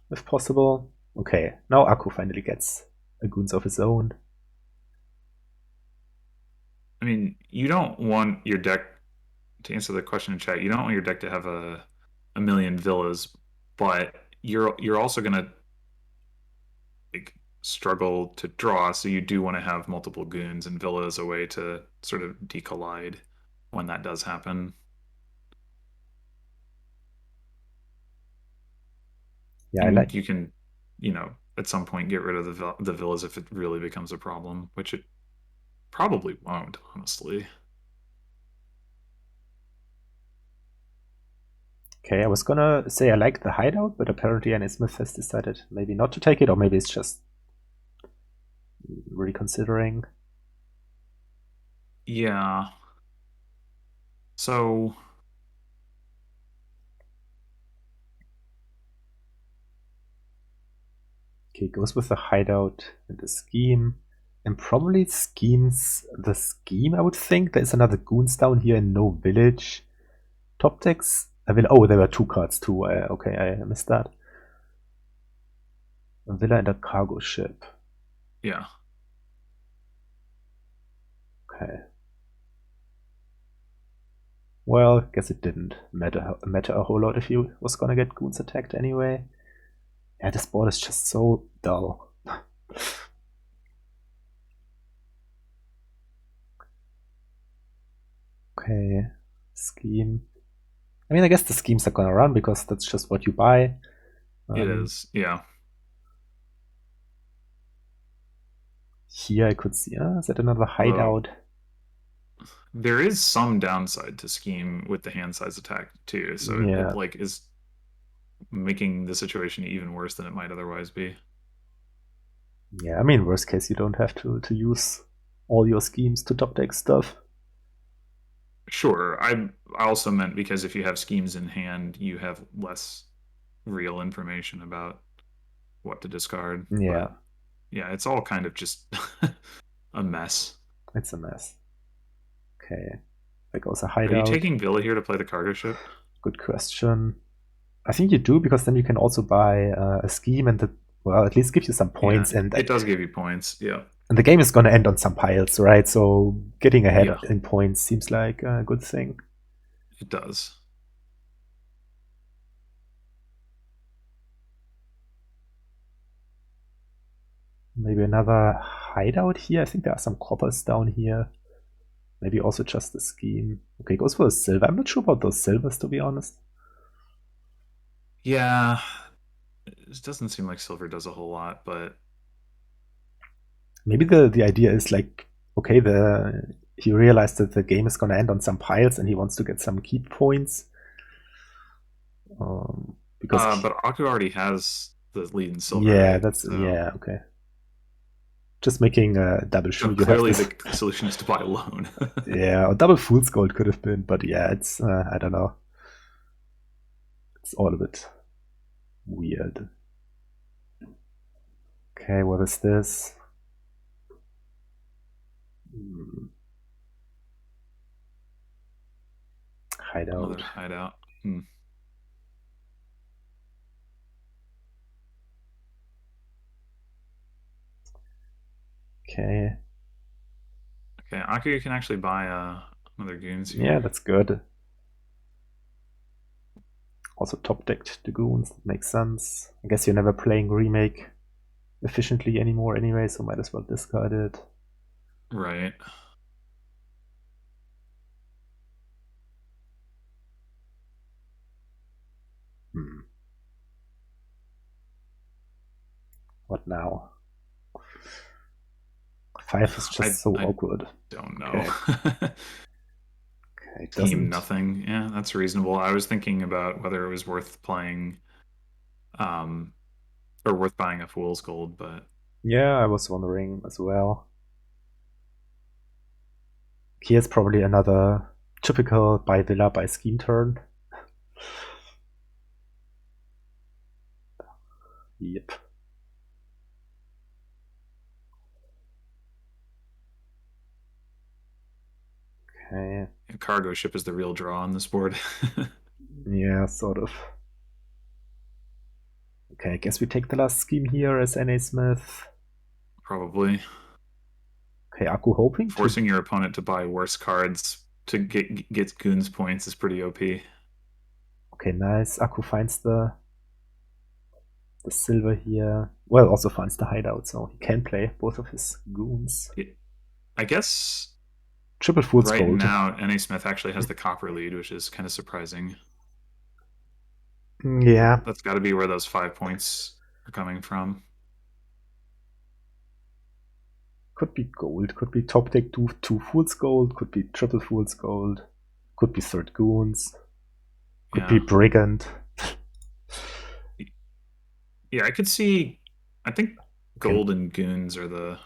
if possible. Okay, now Akku finally gets a Goons of his own. I mean, you don't want your deck, to answer the question in chat, you don't want your deck to have a million villas, but you're also gonna like struggle to draw, so you do want to have multiple goons and villas a way to sort of decollide when that does happen. Yeah, and you can, at some point get rid of the villas if it really becomes a problem, which it probably won't, honestly. Okay, I was gonna say I like the hideout, but apparently Nasmith has decided maybe not to take it, or maybe it's just reconsidering. Yeah. So Okay, goes with the hideout and the scheme. And probably schemes the scheme, I would think. There's another Goons down here and no village. Top decks. Oh, there were 2 cards too. Okay, I missed that. A villa and a cargo ship. yeah. Okay. Well, guess it didn't matter a whole lot if he was gonna get Goons attacked anyway. Yeah, this board is just so dull. Okay, scheme. I mean, I guess the schemes are gonna run because that's just what you buy. It is, yeah. Here I could see, is that another hideout? There is some downside to scheme with the hand size attack too, so Yeah. it like is making the situation even worse than it might otherwise be. Yeah, I mean, worst case, you don't have to use all your schemes to top deck stuff. Sure. I also meant because if you have schemes in hand, you have less real information about what to discard. Yeah. But yeah, it's all kind of just a mess. It's a mess. Okay. There goes a Are you hideout. taking Villa here to play the cargo ship? Good question. I think you do, because then you can also buy a scheme and at least give you some points. Yeah, And it does give you points. Yeah. And the game is going to end on some piles, right? So getting ahead Yeah. in points seems like a good thing. It does. Maybe another hideout here. I think there are some coppers down here. Maybe also just a scheme. Okay, goes for a silver. I'm not sure about those silvers, to be honest. Yeah. It doesn't seem like silver does a whole lot, but maybe the idea is like, okay, he realized that the game is going to end on some piles and he wants to get some keep points. But Aku already has the lead in silver. Yeah, right? that's yeah, okay. Just making a double shoe. So clearly, the solution is to buy a loan. Yeah, or double fool's gold could have been, but yeah, it's I don't know. It's all a bit weird. Okay, what is this? Hideout. Another hideout. Okay. Okay, Aku can actually buy another Goons here. Yeah, that's good. Also top decked the Goons. That makes sense. I guess you're never playing Remake efficiently anymore anyway, so might as well discard it. Right. What now? 5 is just so awkward. Don't know. It Team doesn't. nothing. Yeah, that's reasonable. I was thinking about whether it was worth playing, or worth buying a Fool's Gold, but Yeah, I was wondering as well. Here's probably another typical buy villa, buy scheme turn. Yep. Okay. a cargo ship is the real draw on this board. Yeah, sort of. Okay, I guess we take the last scheme here as nasmith. Probably. Okay, Akku hoping Forcing your opponent to buy worse cards to get Goons points is pretty OP. Okay, nice. Akku finds the silver here. Well, also finds the hideout, so he can play both of his goons. I guess Triple Fool's right Gold. now, Smith actually has the copper lead, which is kind of surprising. Yeah. That's got to be where those 5 points are coming from. Could be gold, could be top deck two Fool's Gold, could be triple Fool's Gold, could be third Goons, could be Brigand. Yeah, I could see. I think gold and Goons are the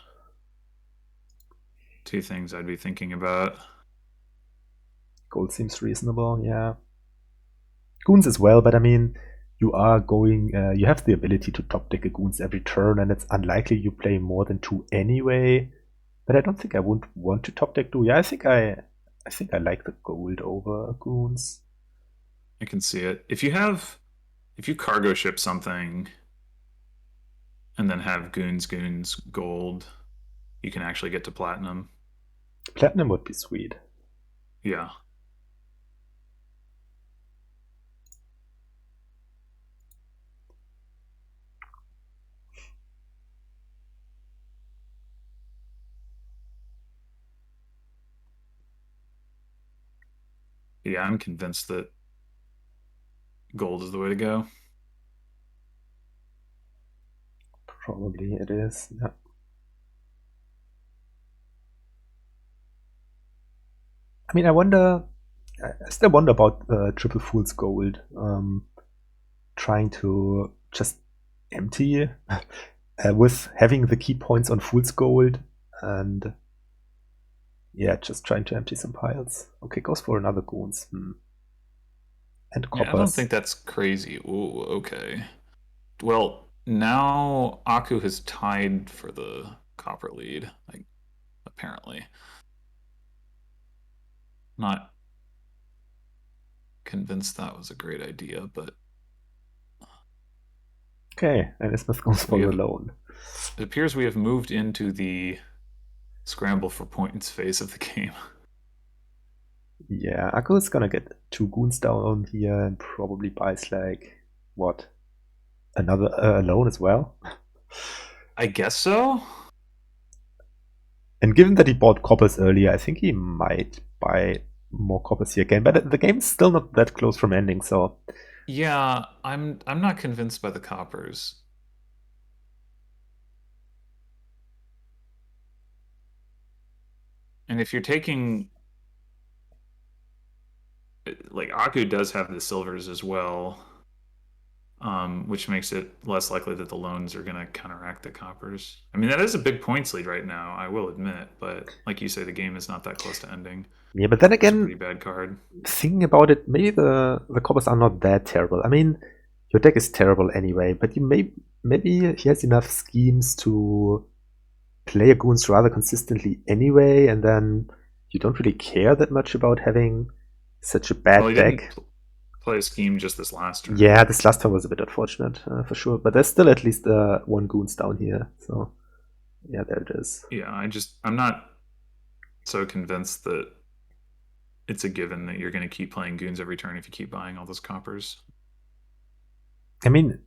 two things I'd be thinking about. Gold seems reasonable, yeah. Goons as well, but I mean, you are going, you have the ability to top deck a Goons every turn, and it's unlikely you play more than 2 anyway. But I don't think I would want to top deck 2. Yeah, I think I like the gold over Goons. I can see it. If you cargo ship something and then have Goons, gold, you can actually get to platinum. Platinum would be sweet. Yeah. Yeah, I'm convinced that gold is the way to go. Probably it is, yeah. I mean, I still wonder about Triple Fool's Gold. Trying to just empty with having the key points on Fool's Gold and yeah, just trying to empty some piles. Okay, goes for another Goons. And coppers. Yeah, I don't think that's crazy. Ooh, okay. Well, now Aku has tied for the copper lead, like, apparently. Not convinced that was a great idea, but okay, and Smith goes for the loan. It appears we have moved into the scramble for points phase of the game. Yeah, Akku is gonna get 2 Goons down here and probably buys like what? Another loan as well? I guess so. And given that he bought coppers earlier, I think he might buy more coppers here again. But the game's still not that close from ending, so yeah, I'm not convinced by the coppers. And if you're taking, like, Aku does have the silvers as well, which makes it less likely that the loans are going to counteract the coppers. I mean, that is a big points lead right now, I will admit, but like you say, the game is not that close to ending. Yeah, but then again, it's a pretty bad card. Thinking about it, maybe the coppers are not that terrible. I mean, your deck is terrible anyway, but maybe he has enough schemes to play a Goons rather consistently anyway, and then you don't really care that much about having such a bad deck. Didn't play a scheme just this last turn. Yeah, this last turn was a bit unfortunate, for sure. But there's still at least 1 Goons down here, so yeah, there it is. Yeah, I'm not so convinced that it's a given that you're going to keep playing Goons every turn if you keep buying all those coppers. I mean,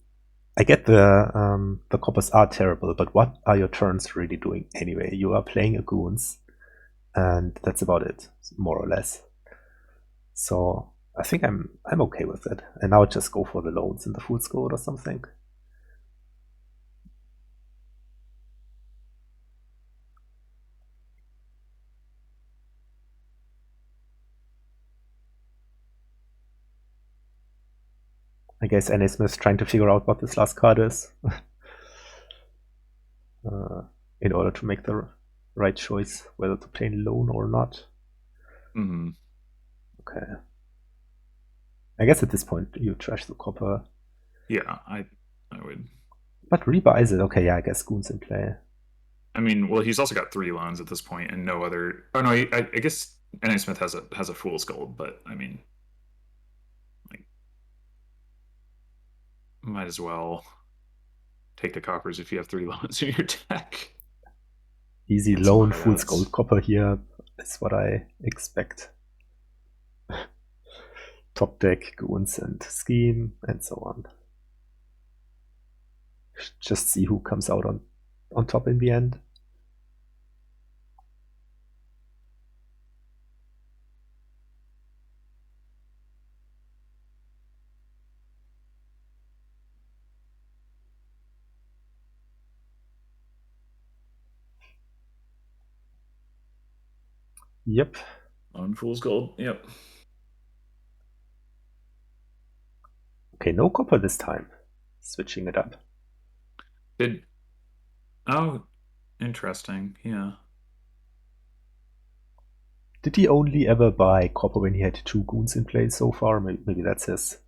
I get the coppers are terrible, but what are your turns really doing anyway? You are playing a Goons, and that's about it, more or less. So I think I'm okay with it. And now just go for the loans in the Fool's Gold or something. I guess nasmith trying to figure out what this last card is in order to make the right choice, whether to play loan or not. Mm-hmm. Okay. I guess at this point you trash the copper. Yeah, I would. But rebuys it. Okay, yeah, I guess Goon's in play. I mean, well, he's also got 3 loans at this point and no other. Oh no, I guess Smith has a fool's gold, but I mean, like, might as well take the coppers if you have 3 loans in your deck. Easy And some loan, fool's hideouts. gold copper here is what I expect. Top deck, Goons and scheme, and so on. Just see who comes out on top in the end. Yep. On fool's gold. Yep. Okay, no copper this time. Switching it up. Oh, interesting. Yeah. Did he only ever buy copper when he had 2 Goons in play so far? Maybe that's his.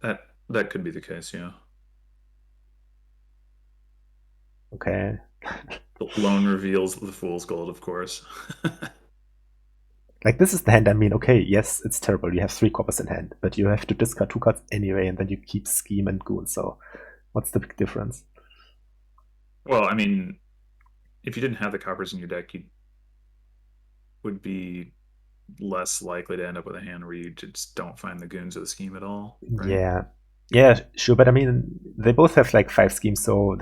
That could be the case, yeah. Okay. The loan reveals the fool's gold, of course. Like, this is the hand, I mean, okay, yes, it's terrible. You have 3 coppers in hand, but you have to discard 2 cards anyway, and then you keep scheme and Goon, so what's the big difference? Well, I mean, if you didn't have the coppers in your deck, you would be less likely to end up with a hand where you just don't find the goons or the scheme at all. Right? Yeah, sure, but I mean, they both have like 5 schemes, so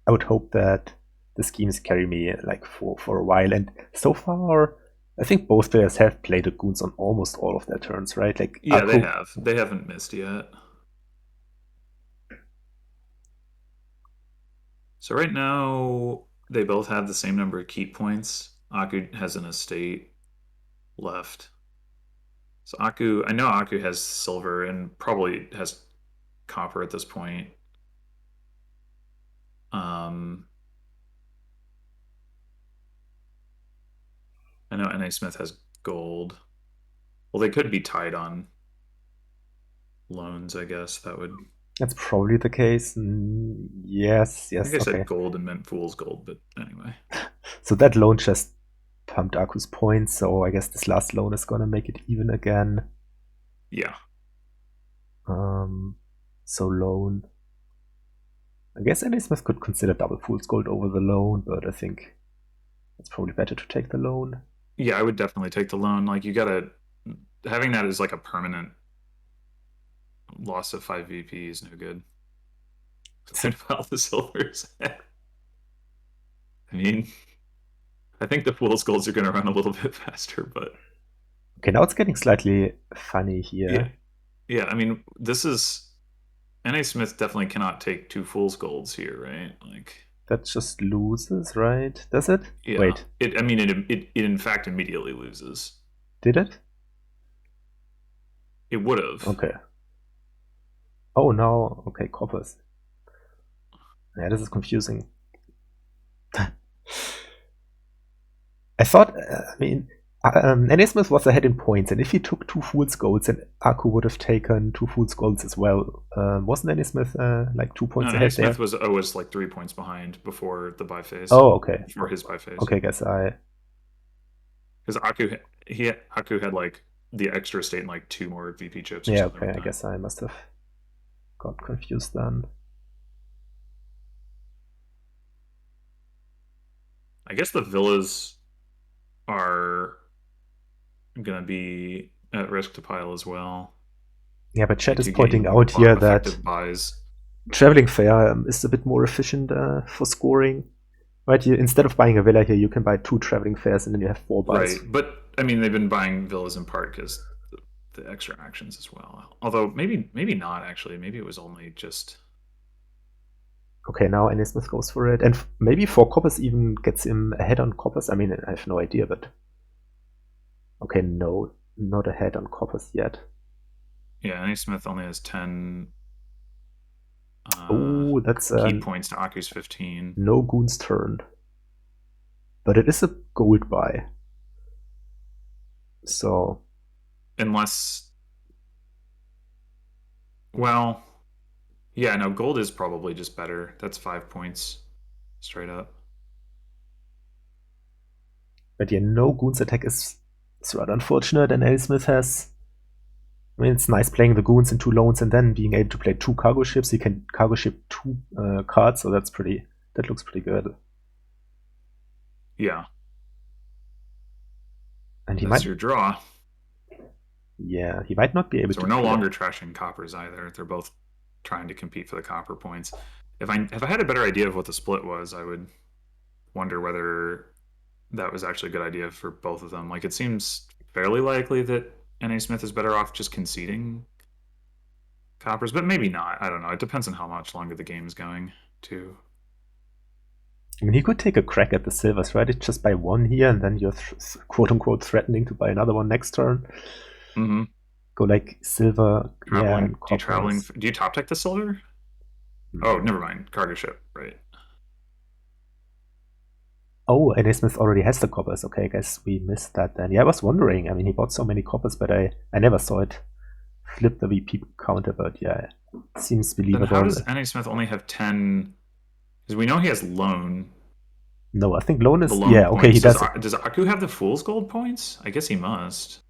I would hope that the schemes carry me like for a while, and so far I think both players have played the Goons on almost all of their turns, right? Like, yeah, they have. They haven't missed yet. So right now they both have the same number of keep points. Aku has an estate left. So I know Aku has silver and probably has copper at this point. I know NA Smith has gold. Well, they could be tied on loans, I guess. That's probably the case. Yes, I think I okay. said gold and meant fool's gold, but anyway. So that loan just pumped Aku's points, so I guess this last loan is gonna make it even again. Yeah. So loan. I guess NA Smith could consider double fool's gold over the loan, but I think it's probably better to take the loan. Yeah, I would definitely take the loan. Like, you gotta having that as like a permanent loss of 5 VP is no good. Think about the silvers. I mean, I think the fool's golds are going to run a little bit faster, but okay, now it's getting slightly funny here. Yeah, I mean, this is NA Smith definitely cannot take 2 fool's golds here, right? Like, that just loses, right? Does it? Yeah. Wait. It in fact immediately loses. Did it? It would have. Okay. Oh no. Okay, coppers. Yeah, this is confusing. I thought, I mean, NA Smith was ahead in points, and if he took 2 fool's golds, then Aku would have taken 2 fool's golds as well. Wasn't NA Smith like 2 points ahead there? NA Smith was like 3 points behind before the buy phase. Oh, okay. Before his buy phase. Okay, guess because Aku had like the extra state and like 2 more VP chips. Yeah, okay. I guess I must have got confused then. I guess the villas are gonna be at risk to pile as well. Yeah, but chat is pointing out here that traveling fair is a bit more efficient for scoring. Right, instead of buying a villa here, you can buy 2 traveling fairs and then you have 4 buys. Right, but I mean, they've been buying villas in part because the extra actions as well. Although maybe not actually. Maybe it was only just. Okay, now NA Smith goes for it, and maybe 4 coppers even gets him ahead on coppers. I mean, I have no idea, but okay, no, not ahead on coppers yet. Yeah, NA Smith only has 10 Oh, that's key points to Aku's 15. no Goon's turn. But it is a gold buy. So. Unless. Well, yeah, no, gold is probably just better. That's 5 points straight up. But yeah, no Goon's attack is rather unfortunate, and Smith has. I mean, it's nice playing the Goons in 2 loans and then being able to play 2 cargo ships. He can cargo ship 2 cards, so that looks pretty good. Yeah. And That's your draw. Yeah, he might not be able so to. So we're no longer trashing coppers either. They're both trying to compete for the copper points. If I had a better idea of what the split was, I would wonder whether that was actually a good idea for both of them. Like, it seems fairly likely that NA Smith is better off just conceding coppers, but maybe not. I don't know. It depends on how much longer the game is going, too. I mean, he could take a crack at the silvers, right? It's just buy 1 here, and then you're quote-unquote threatening to buy another one next turn. Mm-hmm. Go like silver, traveling, do you top deck the silver? Oh, never mind. Cargo ship, right. Oh, NA Smith already has the coppers. Okay, I guess we missed that then. Yeah, I was wondering. I mean, he bought so many coppers, but I never saw it flip the VP counter, but yeah, it seems believable. Then how does NA Smith only have 10? Because we know he has loan. No, I think loan is... Yeah, okay, he does. Does Aku have the Fool's Gold points? I guess he must.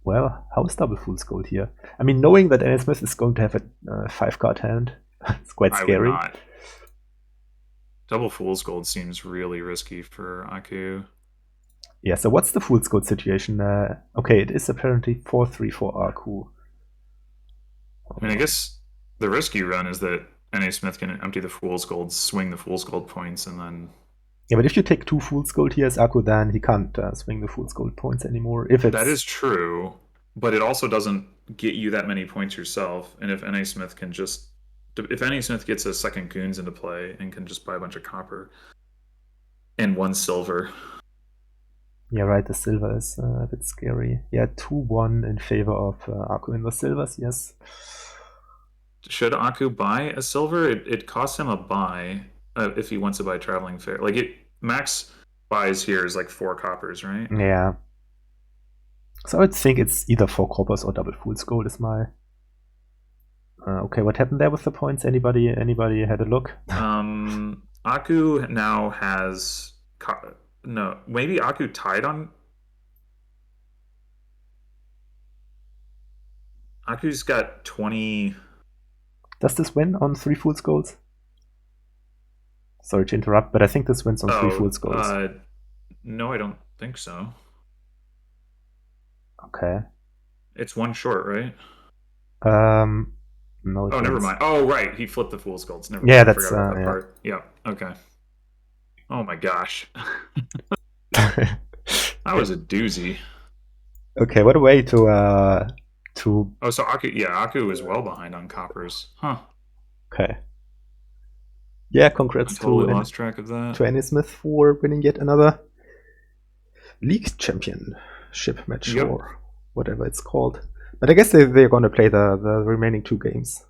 Well, how is double Fool's Gold here? I mean, knowing that NA Smith is going to have a 5-card hand, it's quite scary. I would not. Double Fool's Gold seems really risky for Aku. Yeah, so what's the Fool's Gold situation? Okay, it is apparently 4-3 for Aku. I mean, I guess the risky run is that NA Smith can empty the Fool's Gold, swing the Fool's Gold points, and then... Yeah, but if you take 2 Fool's Gold here as Aku, then he can't swing the Fool's Gold points anymore. That is true, but it also doesn't get you that many points yourself. And if NA Smith can just... If NA Smith gets a second Goons into play and can just buy a bunch of copper and 1 silver... Yeah, right, the silver is a bit scary. Yeah, 2-1 in favor of Aku in the silvers, yes. Should Aku buy a silver? It costs him a buy if he wants to buy Traveling Fair. Like, max buys here is like 4 coppers, right? Yeah. So I would think it's either 4 coppers or double Fool's Gold is my... okay, what happened there with the points? Anybody had a look? Aku now has... No, maybe Aku tied on... Aku's got 20... Does this win on 3 Fool's Golds? Sorry to interrupt, but I think this wins on 3 Fool's Golds. No, I don't think so. Okay. It's 1 short, right? No. Oh, never mind. Oh, right. He flipped the Fool's Golds. Never mind. That's... I forgot about that part. Yeah, okay. Oh my gosh. That was a doozy. Okay, what a way to... Oh, so Aku is well behind on coppers. Huh. Okay. Yeah, congrats lost track of that. To NA Smith for winning yet another League Championship match, or whatever it's called. But I guess they're going to play the remaining 2 games,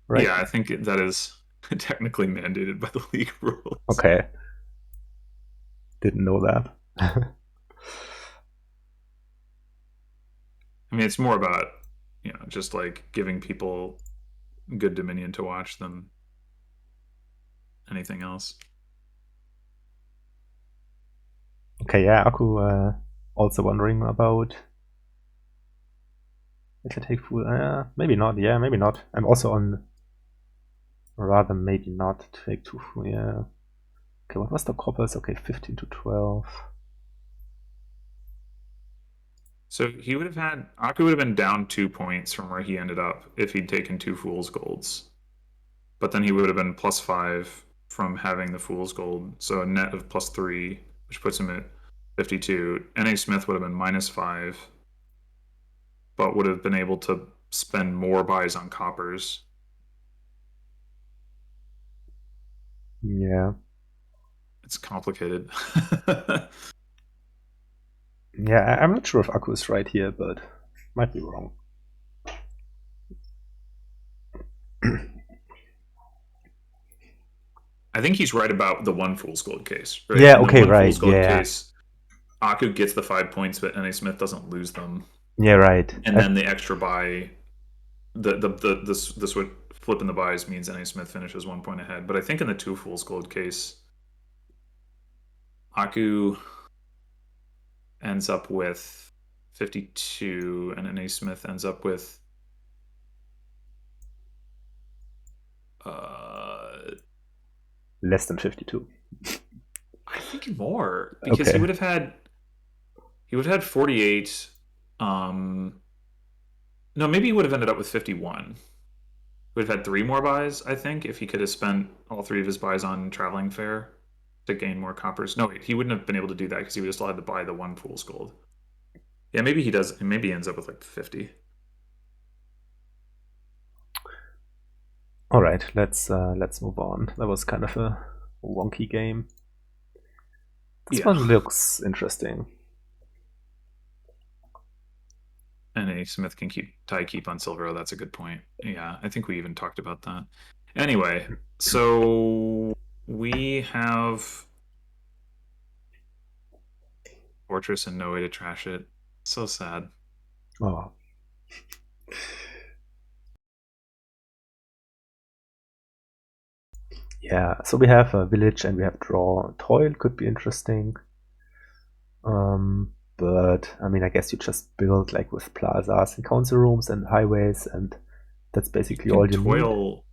right? Yeah, I think that is technically mandated by the league rules. Okay. Didn't know that. I mean, it's more about, just like giving people good Dominion to watch than anything else. Okay, yeah, Aku also wondering about... If I take Fool... maybe not, yeah, maybe not. I'm also on... Rather maybe not take 2 Fool, yeah. Okay, what was the coppers? Okay, 15 to 12. So Aku would have been down 2 points from where he ended up if he'd taken 2 Fool's Golds. But then he would have been +5 from having the Fool's Gold. So a net of +3, which puts him at 52. NA Smith would have been -5, but would have been able to spend more buys on coppers. Yeah. It's complicated. Yeah, I'm not sure if Aku is right here, but might be wrong. I think he's right about the one fool's gold case, right? Yeah, In the okay, one right, fool's gold yeah. case, Aku gets the 5 points, but NA Smith doesn't lose them. Yeah, right. And then the extra buy, the switch flipping the buys means NA Smith finishes 1 point ahead. But I think in the two fool's gold case, Aku ends up with 52, and NA Smith ends up with less than 52. I think more, because Okay. he would have had 48. No, maybe he would have ended up with 51. Would have had 3 more buys, I think, if he could have spent all 3 of his buys on traveling fare to gain more coppers. No, wait, he wouldn't have been able to do that because he would have still had to buy the one fool's gold. Yeah, maybe he does. Maybe he ends up with like 50. All right, let's move on. That was kind of a wonky game. This one looks interesting. And A Smith can keep on silver. Oh, that's a good point. Yeah, I think we even talked about that. Anyway, so we have Fortress and no way to trash it. So sad. Oh. Yeah, so we have a village and we have draw. Toil could be interesting. But I mean, I guess you just build like with plazas and council rooms and highways, and that's basically all you need. Toil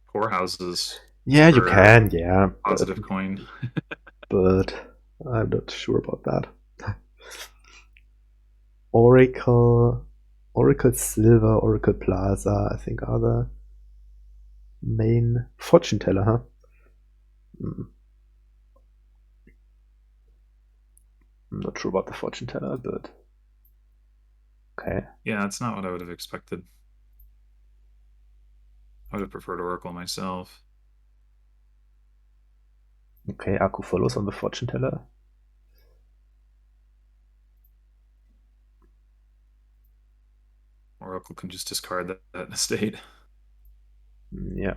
core houses. Yeah, you can. Yeah, positive coin. But I'm not sure about that. Oracle Silver, Oracle Plaza, I think are the main fortune teller, huh? I'm not sure about the fortune teller, but okay. Yeah, it's not what I would have expected. I would have preferred Oracle myself. Okay, Aku follows on the fortune teller. Oracle can just discard that estate. Yeah.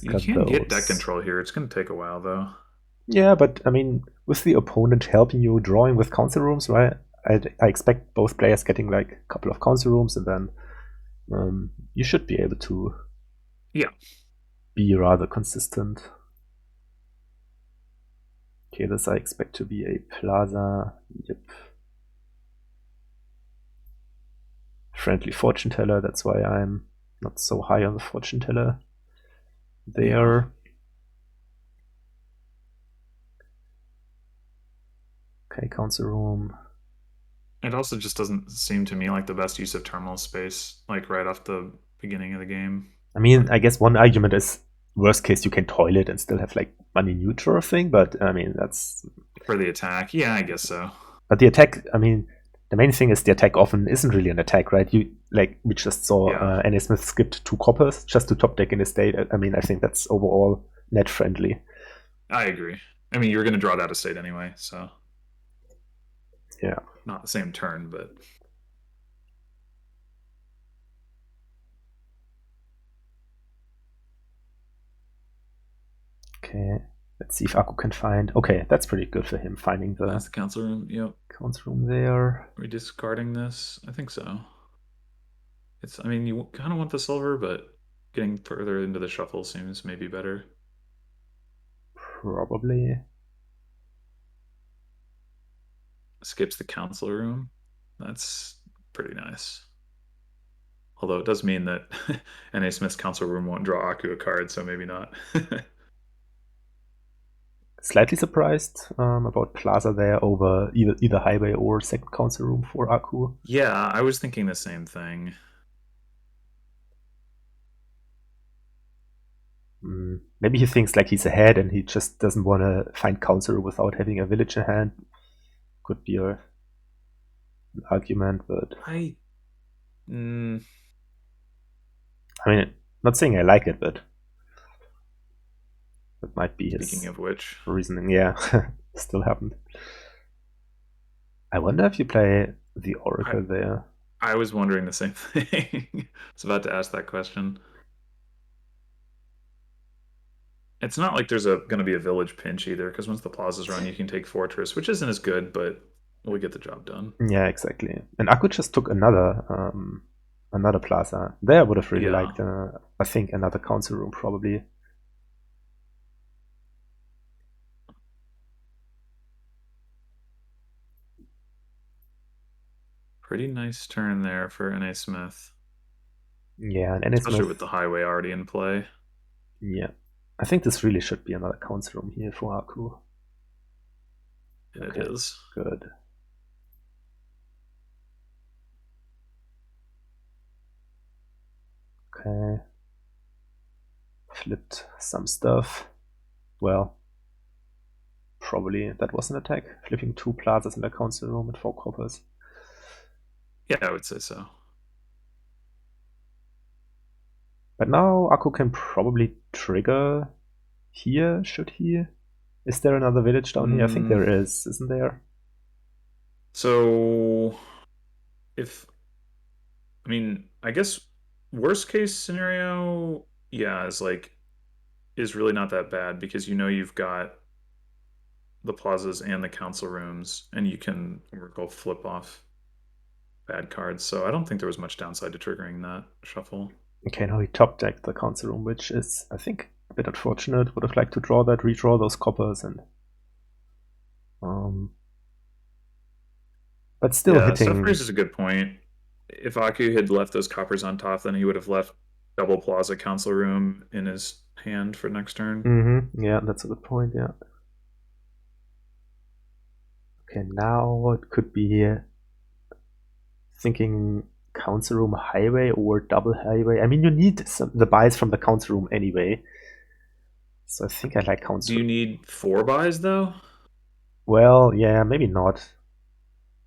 You can get deck control here. It's going to take a while, though. Yeah, but I mean, with the opponent helping you drawing with council rooms, right? I expect both players getting like a couple of council rooms, and then you should be able to be rather consistent. Okay, this I expect to be a plaza. Yep. Friendly fortune teller, that's why I'm not so high on the fortune teller there. Yeah. Okay, council room. It also just doesn't seem to me like the best use of terminal space, like right off the beginning of the game. I mean, I guess one argument is worst case you can toil it and still have like money neutral thing, but I mean that's for the attack. Yeah, I guess so. But the attack, I mean, the main thing is the attack often isn't really an attack, right? You like we just saw NA Smith skipped 2 coppers just to top deck in his state. I mean, I think that's overall net friendly. I agree. I mean, you're going to draw that estate anyway, so yeah, not the same turn, but okay. Let's see if Aku can find. Okay, that's pretty good for him finding the. That's the council room. Yep. Council room there. Are we discarding this? I think so. It's. I mean, you kind of want the silver, but getting further into the shuffle seems maybe better. Probably. Skips the council room. That's pretty nice. Although it does mean that NA Smith's council room won't draw Aku a card, so maybe not. Slightly surprised about Plaza there over either highway or second council room for Aku. Yeah, I was thinking the same thing. Maybe he thinks like he's ahead and he just doesn't want to find council without having a village in hand. Could be an argument, but I mean, not saying I like it, but that might be his. Speaking of which, reasoning. Yeah, still happened. I wonder if you play the Oracle there. I was wondering the same thing. I was about to ask that question. It's not like there's going to be a village pinch either, because once the plaza's run, you can take fortress, which isn't as good, but we'll get the job done. Yeah, exactly. And Aku just took another plaza. There I would have really Yeah. liked, I think, another council room probably. Pretty nice turn there for NA Smith. Yeah, and Especially Smith. with the highway already in play. Yeah. I think this really should be another council room here for Aku. And Okay, it is. good. Okay. Flipped some stuff. Well, probably that was an attack. Flipping 2 plazas in the council room and 4 coppers. Yeah, I would say so. But now Aku can probably trigger here, should he? Is there another village down here? I think there is, isn't there? So, if I mean, I guess worst case scenario, yeah, is really not that bad because you've got the plazas and the council rooms, and you can go flip off bad cards. So I don't think there was much downside to triggering that shuffle. Okay, now he top decked the council room, which is, I think, a bit unfortunate. Would have liked to draw that, redraw those coppers, and but still Yeah, stuff hitting. raises a good point. If Aku had left those coppers on top, then he would have left double plaza council room in his hand for next turn. Yeah, that's a good point. Yeah. Okay, now it could be thinking council room highway or double highway. I mean, you need the buys from the council room anyway. So I think I like council. Do you need 4 buys though? Well, yeah, maybe not.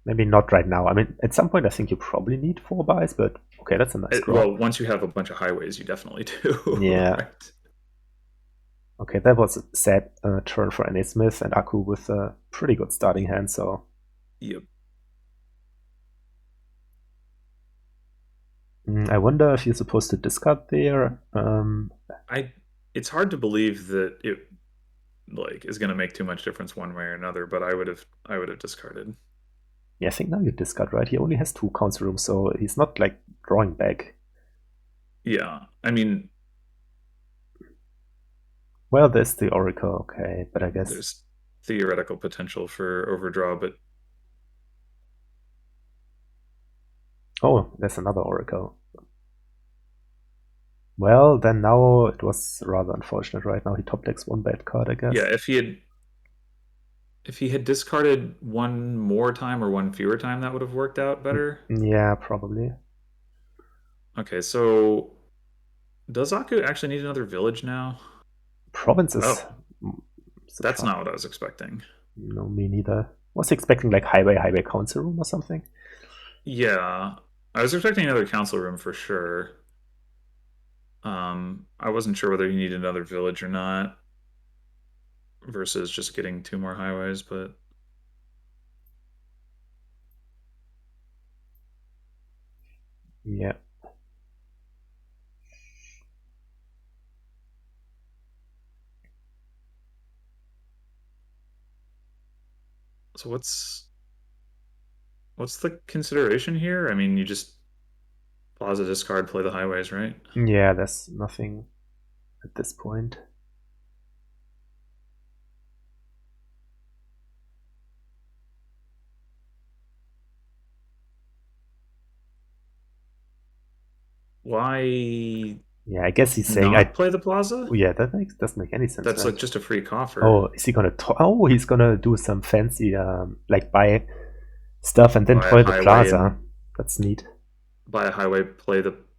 Maybe not right now. I mean, at some point, I think you probably need 4 buys, but okay, that's a nice draw. Well, once you have a bunch of highways, you definitely do. Yeah. Right? Okay, that was a sad turn for NA Smith and Aku with a pretty good starting hand, so. Yep. I wonder if you're supposed to discard there. It's hard to believe that it is going to make too much difference one way or another, but I would have discarded. Yeah, I think now you discard, right? He only has 2 council rooms, so he's not like drawing back. Yeah, I mean, well, there's the Oracle, okay, but I guess there's theoretical potential for overdraw, but oh, there's another Oracle. Well, then now it was rather unfortunate. Right now he top decks 1 bad card, I guess. Yeah, if he had discarded 1 more time or 1 fewer time, that would have worked out better. Yeah, probably. Okay, so does Aku actually need another village now? Provinces. Oh, that's not what I was expecting. No, me neither. Was expecting like highway council room or something. Yeah, I was expecting another council room for sure. I wasn't sure whether you need another village or not versus just getting 2 more highways, but yeah. So what's the consideration here? I mean, you just plaza discard, play the highways, right? Yeah, there's nothing at this point. Why? Yeah, I guess he's saying not play the plaza. Yeah, that doesn't make any sense. That's right? like just a free coffer. Oh, is he gonna? He's gonna do some fancy, like buy stuff and then toil the plaza. That's neat. Buy a highway,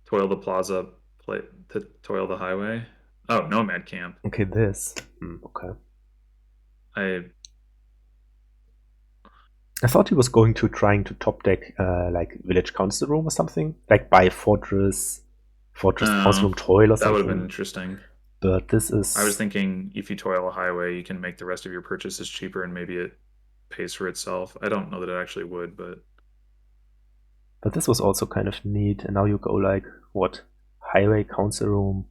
toil the plaza, play to toil the highway. Oh, nomad camp. Okay, this. Okay. I thought he was going to trying to top deck like village council room or something, like buy fortress council room toil or something. That would have been interesting. But this is. I was thinking if you toil a highway, you can make the rest of your purchases cheaper, and maybe it pays for itself. I don't know that it actually would, but. But this was also kind of neat. And now you go like what? Highway council room,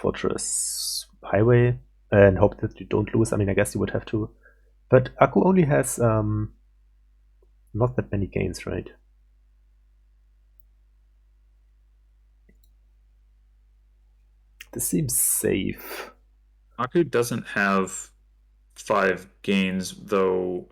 Fortress Highway and hope that you don't lose. I mean, I guess you would have to. But Akku only has not that many gains, right? This seems safe. Aku doesn't have 5 gains, though.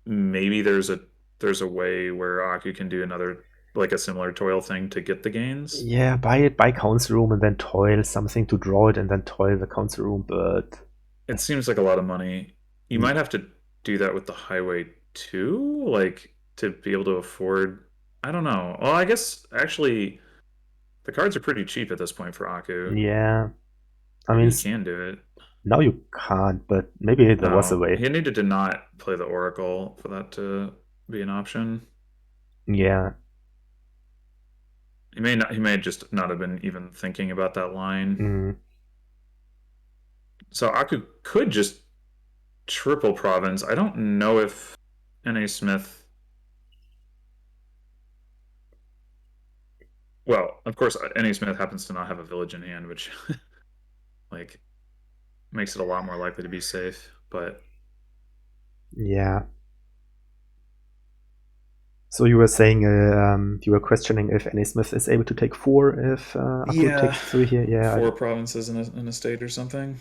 Maybe there's a way where Aku can do another, like a similar toil thing to get the gains. Yeah, buy council room and then toil something to draw it and then toil the council room, but It seems like a lot of money. You might have to do that with the highway too, like to be able to afford. I don't know. Well, I guess actually the cards are pretty cheap at this point for Aku. yeah. I Maybe mean, you can do it. now you can't, but maybe there was a No, way. he needed to not play the Oracle for that to be an option. Yeah. He may not. He may just not have been even thinking about that line. Mm. So Aku could just triple province. I don't know if N.A. Smith. Well, of course, N.A. Smith happens to not have a village in hand, which like makes it a lot more likely to be safe. But Yeah. So you were saying you were questioning if N.A. Smith is able to take 4 if Akku takes 3 here. Yeah. 4 provinces in a state or something.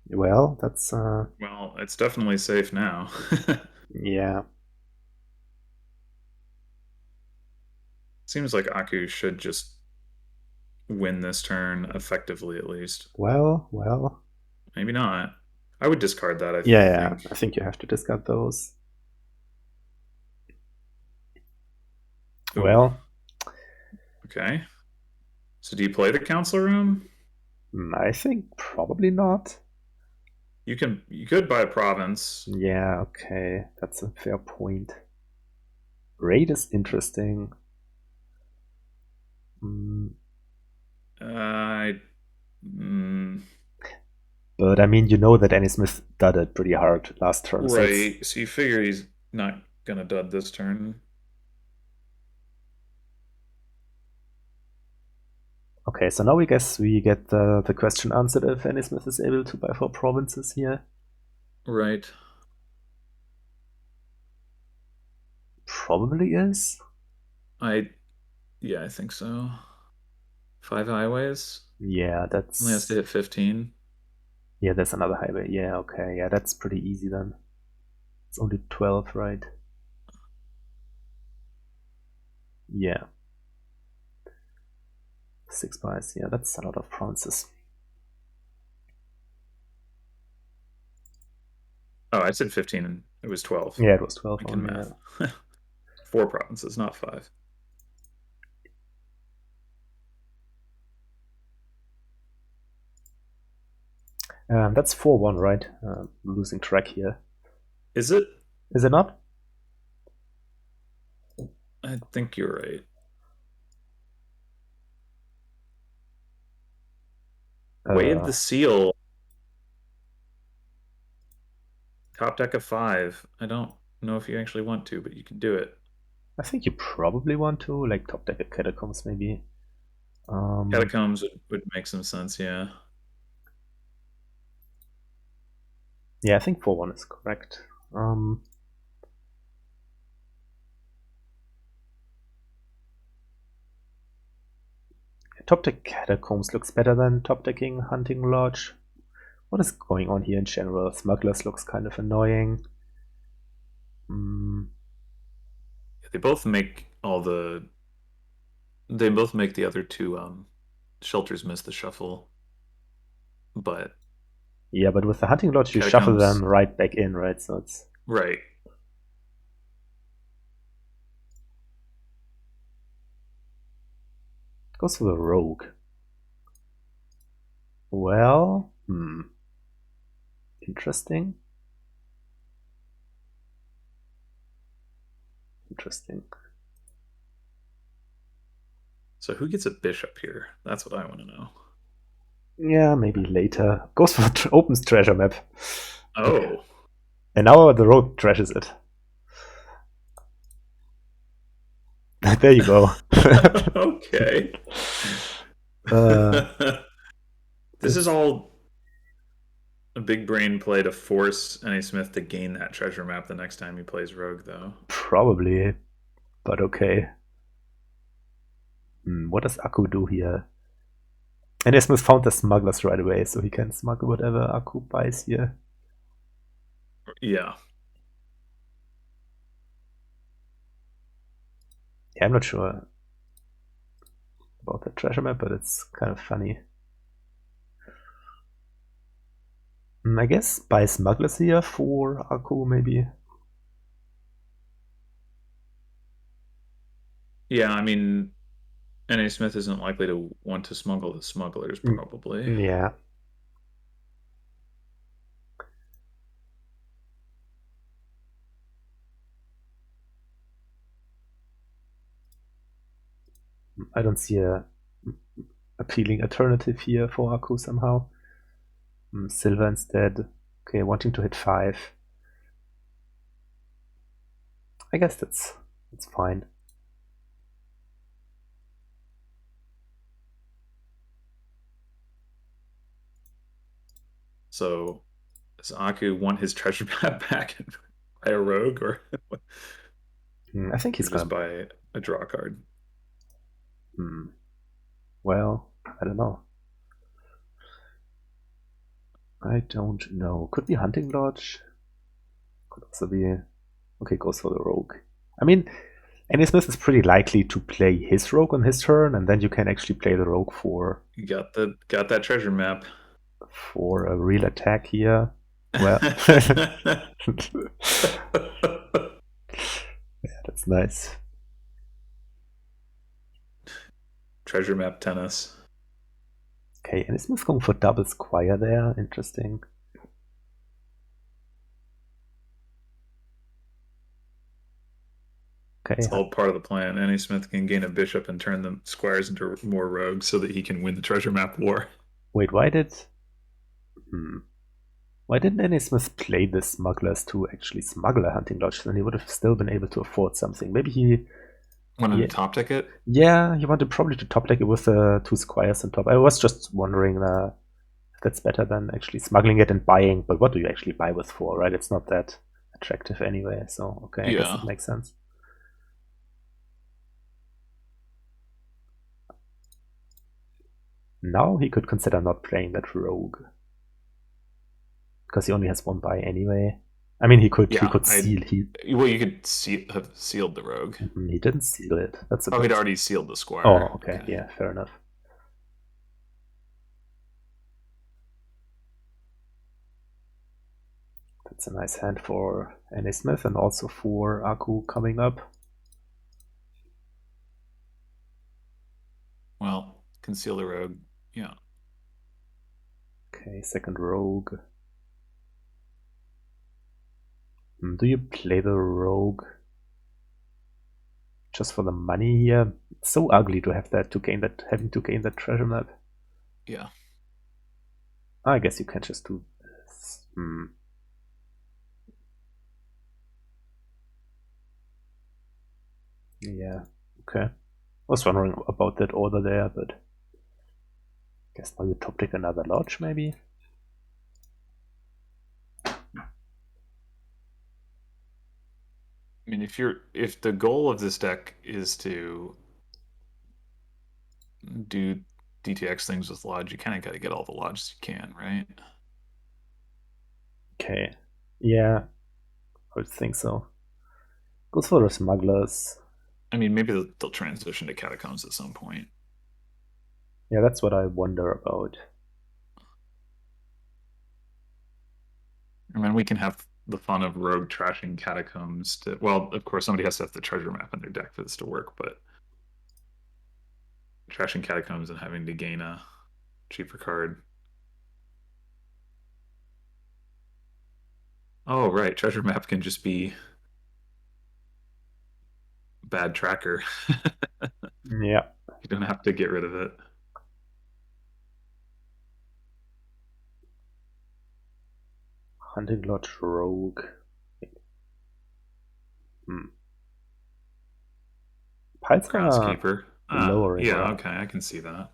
Well, that's Well, it's definitely safe now. yeah. Seems like Aku should just win this turn effectively, at least. Well. Maybe not. I would discard that. I Yeah, think. I think you have to discard those. Ooh. Well. Okay. So do you play the council room? I think probably not. You could buy a province. Yeah, okay. That's a fair point. Raid is interesting. But I mean, you know that N.A. Smith dudded pretty hard last turn. Right. So you figure he's not gonna dud this turn. Okay, so now we guess we get the question answered if N.A. Smith is able to buy 4 provinces here. Right. Probably is. Yeah, I think so. 5 highways. Yeah, that's Only has to hit 15. Yeah, there's another highway. Yeah, okay. Yeah, that's pretty easy then. It's only 12, right? Yeah. 6 buys. Yeah, that's a lot of provinces. Oh, I said 15 and it was 12. Yeah, it was 12. I can math. 4 provinces, not 5. That's 4-1, right? Losing track here. Is it? Is it not? I think you're right. Wave the seal. Top deck of 5. I don't know if you actually want to, but you can do it. I think you probably want to, like top deck of Catacombs, maybe. Catacombs would make some sense, yeah. Yeah, I think 4-1 is correct. Top deck Catacombs looks better than top decking Hunting Lodge. What is going on here in general? Smugglers looks kind of annoying. They both make the other 2 shelters miss the shuffle. But yeah, but with the Hunting Lodge you shuffle them right back in, right? So it's right. Goes for the rogue. Well, interesting. So who gets a bishop here? That's what I want to know. Yeah, maybe later. Goes for opens treasure map. Oh. Okay. And now the rogue trashes it. There you go. Okay. uh, This is that's all a big brain play to force N.A. Smith to gain that treasure map the next time he plays Rogue, though. probably, but okay. What does Akku do here? And Smith found the smugglers right away, so he can smuggle whatever Akku buys here. Yeah. Yeah, I'm not sure about the treasure map, but it's kind of funny. I guess buy smugglers here for Akku, maybe. Yeah, I mean, N.A. Smith isn't likely to want to smuggle the smugglers, probably. Yeah. I don't see a appealing alternative here for Akku somehow. Silver instead. Okay, wanting to hit 5. I guess that's fine. So, does Aku want his treasure map back and buy a rogue, or I think he's just gonna buy a draw card? Well, I don't know. I don't know. Could be Hunting Lodge. Could also be... Okay, goes for the Rogue. I mean, Annie Smith is pretty likely to play his Rogue on his turn, and then you can actually play the Rogue for... You got that treasure map. For a real attack here. Well... Yeah, that's nice. Treasure map tennis. Okay, Annie Smith going for double Squire there. Interesting. Okay. It's all part of the plan. N.A. Smith can gain a bishop and turn the squires into more rogues so that he can win the treasure map war. Wait, why didn't Annie Smith play the smugglers to actually smuggle a Hunting Lodge? Then he would have still been able to afford something. Maybe he... Wanted to top tick it? Yeah, he wanted probably to top deck it with 2 squires on top. I was just wondering if that's better than actually smuggling it and buying. But what do you actually buy with 4, right? It's not that attractive anyway. So, okay, I guess Yeah. it makes sense. Now he could consider not playing that rogue. Because he only has 1 buy anyway. I mean, he could seal. Well, you could have sealed the rogue. He didn't seal it. That's a he'd already sealed the squire. Oh, okay. Yeah, fair enough. That's a nice hand for N.A. Smith and also for Aku coming up. Well, conceal the rogue. Yeah. Okay, second rogue. Do you play the rogue just for the money here? It's so ugly to have that having to gain that treasure map. Yeah. I guess you can just do this. Yeah. Okay. I was wondering about that order there, but I guess now you top deck another lodge, maybe. I mean, if the goal of this deck is to do DTX things with lodge, you kind of got to get all the lodges you can, right? Okay. Yeah, I would think so. Goes for the smugglers. I mean, maybe they'll transition to catacombs at some point. Yeah, that's what I wonder about. I mean, we can have the fun of rogue trashing catacombs. Well, of course, somebody has to have the treasure map in their deck for this to work, but trashing catacombs and having to gain a cheaper card. Oh, right. Treasure map can just be bad tracker. Yeah. You don't have to get rid of it. Hunting Lodge Rogue. Piles are Groundskeeper. lowering Yeah, okay, I can see that.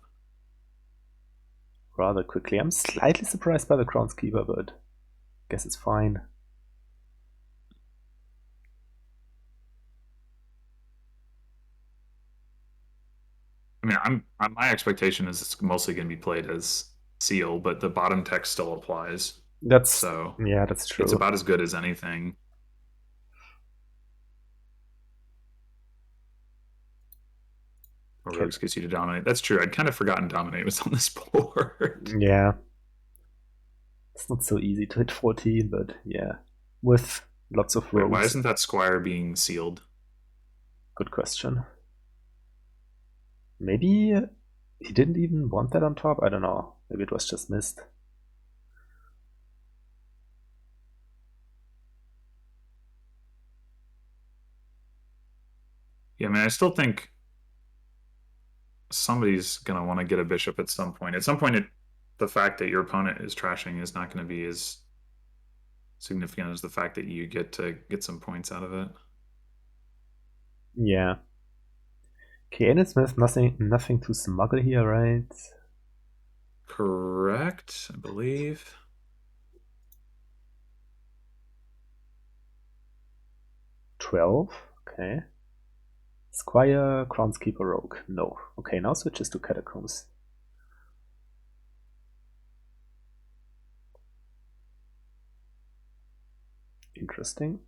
rather quickly. I'm slightly surprised by the Groundskeeper, but guess it's fine. I mean, my expectation is it's mostly going to be played as seal, but the bottom text still applies. That's So yeah, that's it's true. about as good as anything. Or Okay. rogues gets you to dominate. That's true. I'd kind of forgotten dominate was on this board. Yeah. It's not so easy to hit 14, but yeah. With lots of Wait, why rogues. isn't that squire being sealed? Good question. Maybe he didn't even want that on top? I don't know. Maybe it was just missed. Yeah, I mean, I still think somebody's going to want to get a bishop at some point. At some point, the fact that your opponent is trashing is not going to be as significant as the fact that you get to get some points out of it. Yeah. Okay, and it's nothing to smuggle here, right? Correct, I believe. 12. Okay. Squire, Groundskeeper, Rogue. No. Okay, now switches to Catacombs. Interesting.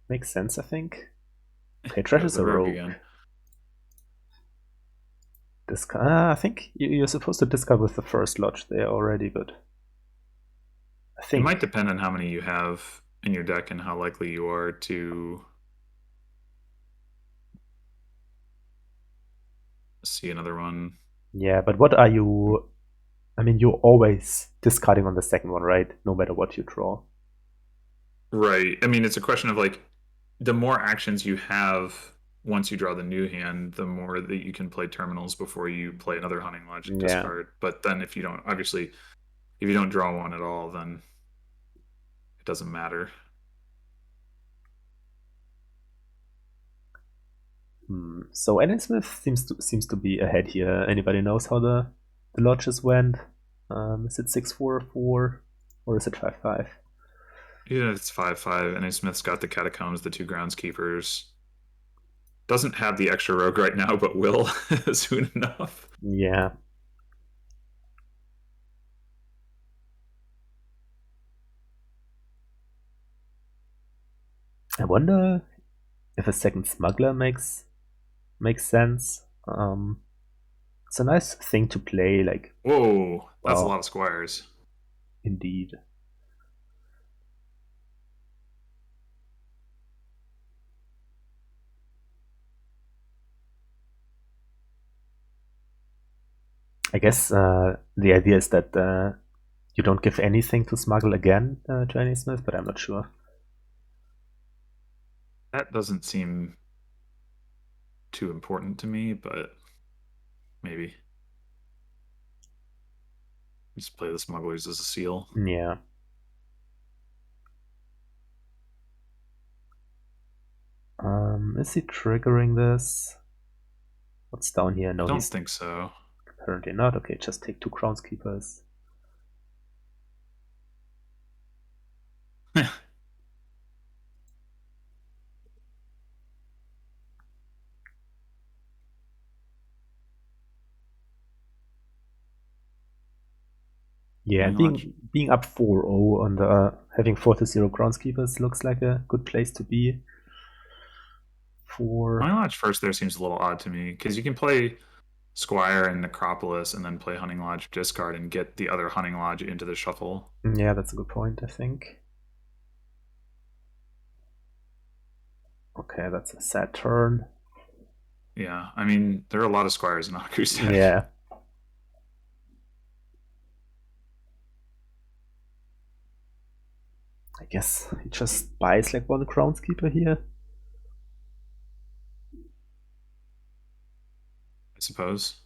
Makes sense, I think. Okay, Trash is The a rogue rogue. again. I think you're supposed to discard with the first lodge there already, but I It think might depend on how many you have in your deck and how likely you are to see another one. yeah. But what are you? I mean, you're always discarding on the second one, right? No matter what you draw. Right. I mean, it's a question of like the more actions you have once you draw the new hand, the more that you can play terminals before you play another hunting lodge and Yeah. discard. But then if you don't, obviously, if you don't draw one at all, then it doesn't matter. So Smith seems to be ahead here. Anybody knows how the lodges went? Is it 6-4-4 or is it 5-5? Yeah, it's 5-5. And Smith's got the catacombs, the two groundskeepers. Doesn't have the extra rogue right now, but will soon enough. Yeah. I wonder if a second smuggler makes sense. It's a nice thing to play. Like, Whoa, that's a well, lot of squires. indeed. I guess the idea is that you don't give anything to smuggle again to any Smith, but I'm not sure. That doesn't seem too important to me, but maybe. Just play the smugglers as a seal. Yeah. Is he triggering this? What's down here? No, I don't he's think so. apparently not. Okay, just take 2 Groundskeepers. Yeah, and being up 4-0 on the having 4-0 Groundskeepers looks like a good place to be. Hunting Lodge first there seems a little odd to me because you can play Squire and Necropolis and then play Hunting Lodge discard and get the other Hunting Lodge into the shuffle. Yeah, that's a good point, I think. Okay, that's a sad turn. Yeah, I mean, there are a lot of Squires in Aku's deck. Yeah. I guess he just buys like one Groundskeeper here. I suppose.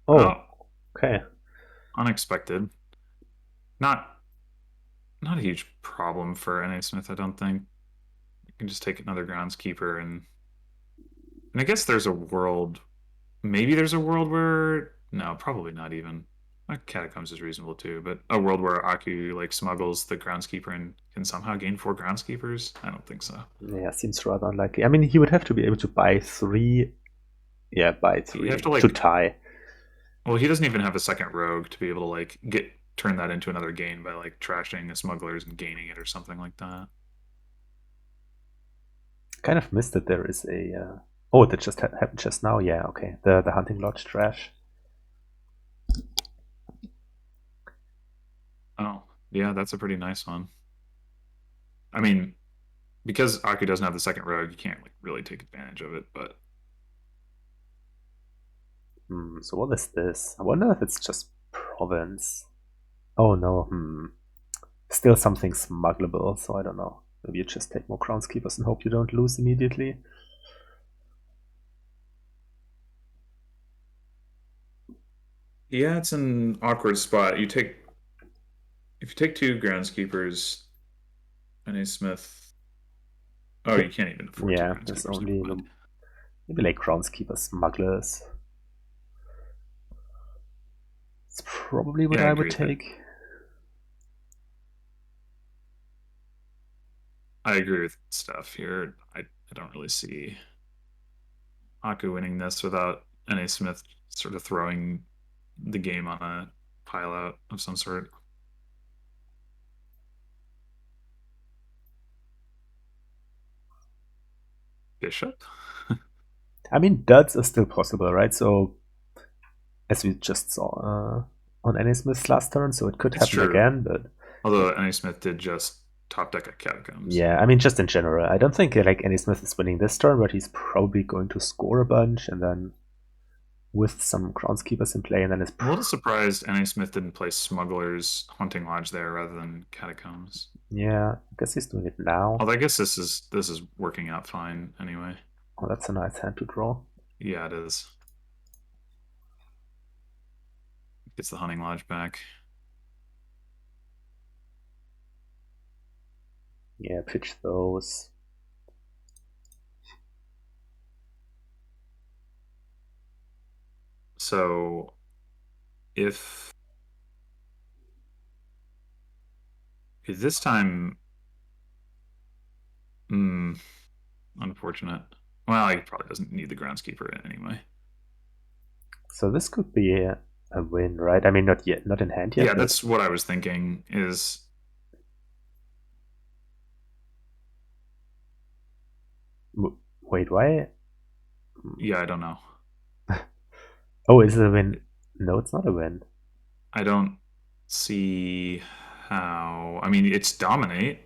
Oh, okay. unexpected. Not a huge problem for NA Smith, I don't think. You can just take another groundskeeper and I guess there's a world. Maybe there's a world where no, probably not even. Catacombs is reasonable too, but a world where Aku like smuggles the groundskeeper and can somehow gain 4 groundskeepers. I don't think so. Yeah, seems rather unlikely. I mean, he would have to be able to buy 3. Yeah, buy 3 You have to like. to tie. Well, he doesn't even have a second rogue to be able to like turn that into another gain by like trashing the smugglers and gaining it or something like that. Kind of missed that there is a. Oh, that just happened just now. Yeah, okay. The hunting lodge trash. Oh, yeah, that's a pretty nice one. I mean, because Aku doesn't have the second rogue, you can't like really take advantage of it. But So what is this? I wonder if it's just province. Oh no. Still something smuggleable. So I don't know. Maybe you just take more groundskeepers and hope you don't lose immediately. yeah, it's an awkward spot. If you take 2 groundskeepers, NA Smith. Oh, you can't even afford 2 Yeah, there's groundskeepers. only maybe like groundskeeper smugglers. It's probably what Yeah, I I agree would with that. take. I agree with stuff here. I don't really see Aku winning this without NA Smith sort of throwing the game on a pile out of some sort. Bishop? I mean, duds are still possible, right? So, as we just saw on NA Smith's last turn, so it could It's happen true. again, but Although NA Smith did just top deck at Catacombs. yeah, I mean, just in general, I don't think like NA Smith is winning this turn, but he's probably going to score a bunch, and then with some groundskeepers in play, and then it's I'm a little surprised NA Smith didn't play Smuggler's Hunting Lodge there rather than Catacombs. yeah, I guess he's doing it now. Although I guess this is working out fine anyway. Oh, that's a nice hand to draw. Yeah, it is. Gets the Hunting Lodge back. Yeah, pitch those. So if this time, unfortunate. Well, he probably doesn't need the groundskeeper anyway. So this could be a win, right? I mean, not yet, not in hand yet. Yeah, that's what I was thinking. Is wait, why? Yeah, I don't know. Oh, is it a win? No, it's not a win. I don't see how. I mean, it's dominate.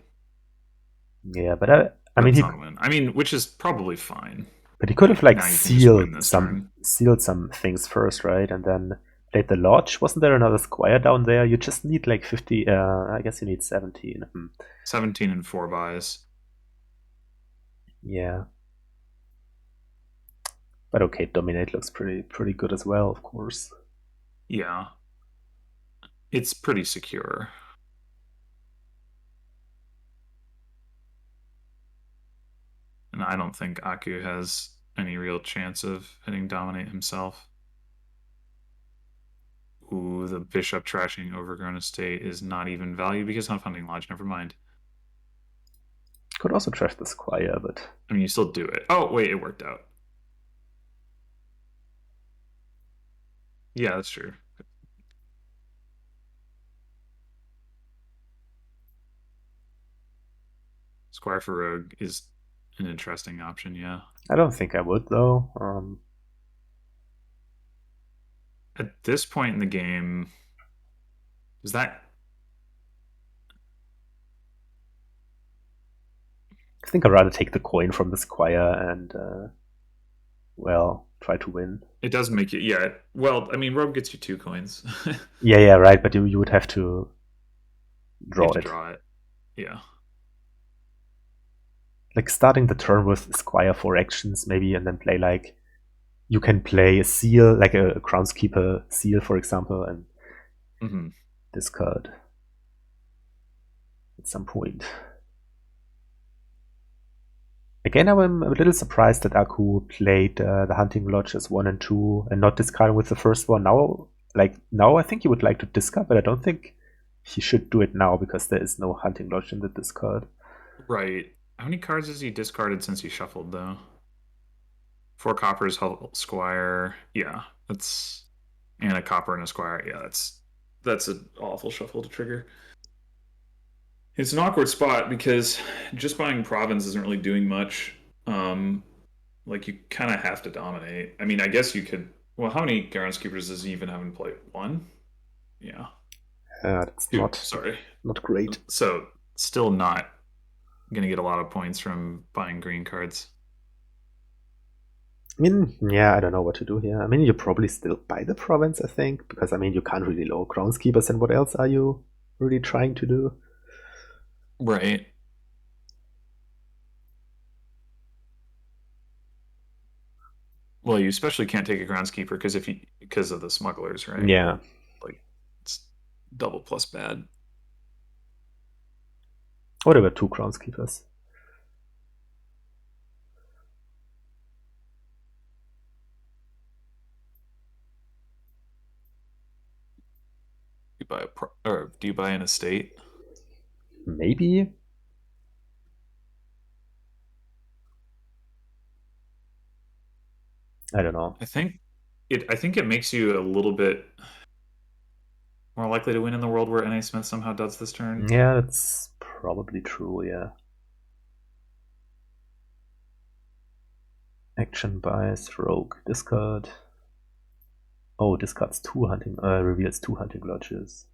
Yeah, but I mean, That's not a win. I mean, which is probably fine. But he could have like Now you can just win sealed some things first, right? And then played the lodge. Wasn't there another squire down there? You just need like 50. I guess you need 17. 17 and 4 buys. Yeah. But okay, dominate looks pretty good as well, of course. Yeah. It's pretty secure. And I don't think Aku has any real chance of hitting dominate himself. Ooh, the bishop trashing overgrown estate is not even value because not Hunting Lodge, never mind. Could also trash the squire, but I mean, you still do it. Oh, wait, it worked out. Yeah, that's true. Squire for rogue is an interesting option, yeah. I don't think I would though. At this point in the game, is that? I think I'd rather take the coin from the squire and well, try to win. It does make it, yeah. Well, I mean, rogue gets you 2 coins. Yeah, right. But you would have to draw it. Draw it, yeah. Like starting the turn with squire 4 actions maybe, and then play like you can play a seal, like a groundskeeper seal, for example, and discard at some point. Again, I'm a little surprised that Aku played the Hunting Lodges 1 and 2 and not discarding with the first one. Now I think he would like to discard, but I don't think he should do it now because there is no Hunting Lodge in the discard. Right. How many cards has he discarded since he shuffled, though? 4 coppers, squire. Yeah, that's and a copper and a squire. Yeah, that's an awful shuffle to trigger. It's an awkward spot because just buying province isn't really doing much. Like you kind of have to dominate. I mean, I guess you could. Well, how many groundskeepers does he even have in play? 1. Yeah. That's 2. Sorry. not great. So still not gonna get a lot of points from buying green cards. I mean, yeah, I don't know what to do here. I mean, you probably still buy the province, I think, because I mean, you can't really low groundskeepers, and what else are you really trying to do? Right. Well, you especially can't take a groundskeeper because of the smugglers, right? Yeah. Like it's double plus bad. What about 2 groundskeepers? You buy or do you buy an estate? Maybe. I don't know. I think it makes you a little bit more likely to win in the world where NA Smith somehow does this turn. Yeah, that's probably true, yeah. Action buys, rogue, discard. Oh, discards 2 hunting, reveals 2 hunting lodges.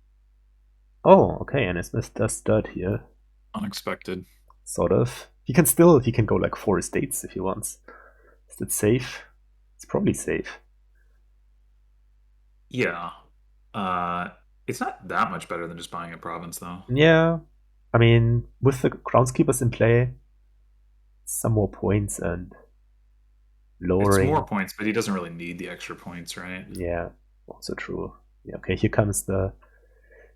Oh, okay, and Smith does stud here. Unexpected. Sort of. He can go like 4 estates if he wants. Is it safe? It's probably safe. Yeah. It's not that much better than just buying a province, though. Yeah. I mean, with the groundskeepers in play, some more points and lowering. It's more points, but he doesn't really need the extra points, right? Yeah, also true. Yeah, okay, here comes the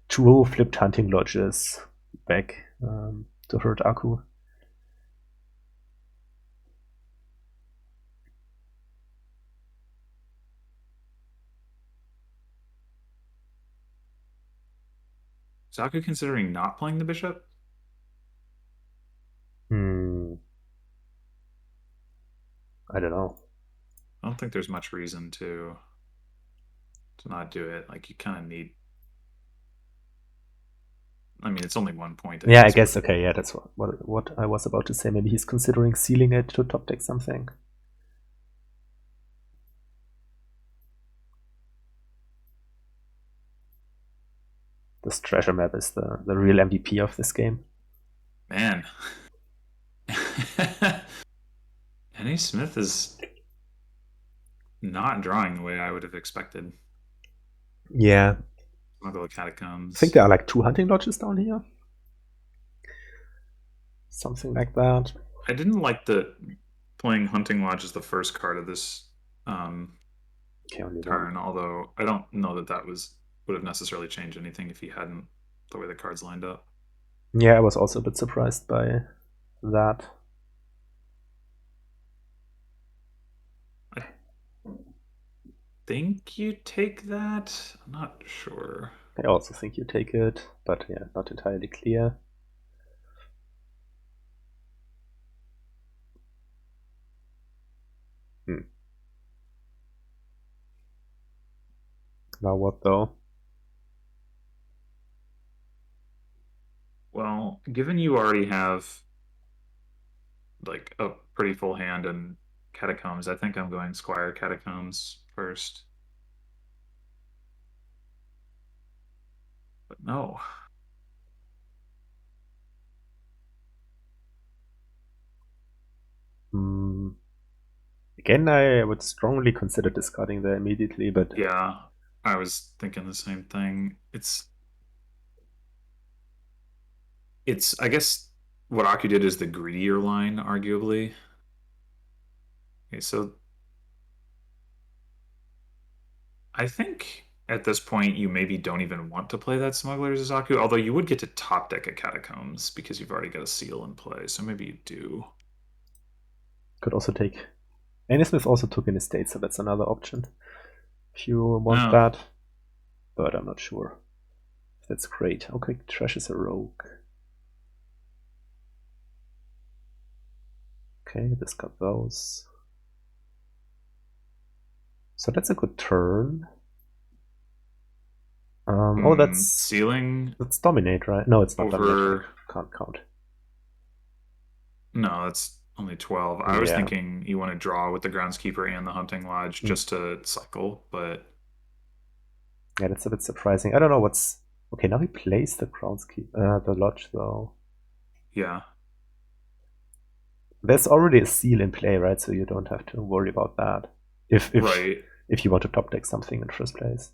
2 flipped hunting lodges back to hurt Aku. Is Aku considering not playing the bishop? I don't know. I don't think there's much reason to not do it. Like you kind of need. I mean, it's only 1 point. Yeah, I guess. Okay, yeah, that's what I was about to say. Maybe he's considering sealing it to top deck something. This treasure map is the real MVP of this game. Man. NA Smith is not drawing the way I would have expected. Yeah. Smuggle catacombs. I think there are like 2 hunting lodges down here. Something like that. I didn't like the playing hunting lodge as the first card of this turn, although I don't know that would have necessarily changed anything if he hadn't the way the cards lined up. Yeah, I was also a bit surprised by that. I think you take that. I'm not sure. I also think you take it, but yeah, not entirely clear. Now what though? Well, given you already have like a pretty full hand in catacombs, I think I'm going squire catacombs first. But no. Again, I would strongly consider discarding there immediately, but yeah, I was thinking the same thing. It's I guess what Aku did is the greedier line, arguably. Okay, so I think at this point, you maybe don't even want to play that Smuggler's Zaku, although you would get to top deck a Catacombs because you've already got a seal in play, so maybe you do. Could also take... Smith also took an estate, so that's another option. If you want that. But I'm not sure. That's great. Okay, Trash is a rogue. Okay, discard those. So that's a good turn. Oh, that's sealing. That's dominate, right? No, it's not over... dominate. Can't count. No, that's only 12. I was thinking you want to draw with the Groundskeeper and the Hunting Lodge just to cycle, but yeah, that's a bit surprising. I don't know what's... Okay, now he plays the Groundskeeper, the Lodge, though. Yeah. There's already a seal in play, right? So you don't have to worry about that. If you want to top deck something in the first place.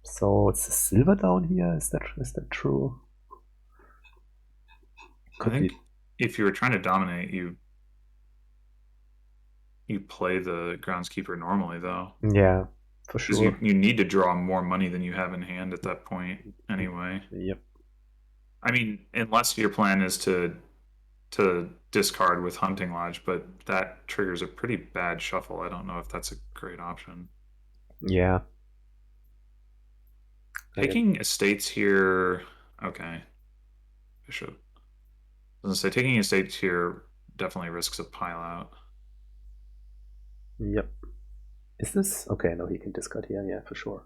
So it's a silver down here. Is that true? I think if you were trying to dominate, you play the Groundskeeper normally, though. Yeah, for sure. You need to draw more money than you have in hand at that point, anyway. Yep. I mean, unless your plan is to discard with Hunting Lodge, but that triggers a pretty bad shuffle. I don't know if that's a great option. Yeah. Taking estates here, okay. Bishop. I was gonna say taking estates here definitely risks a pile out. Yep. Is this okay? No, he can discard here. Yeah, for sure.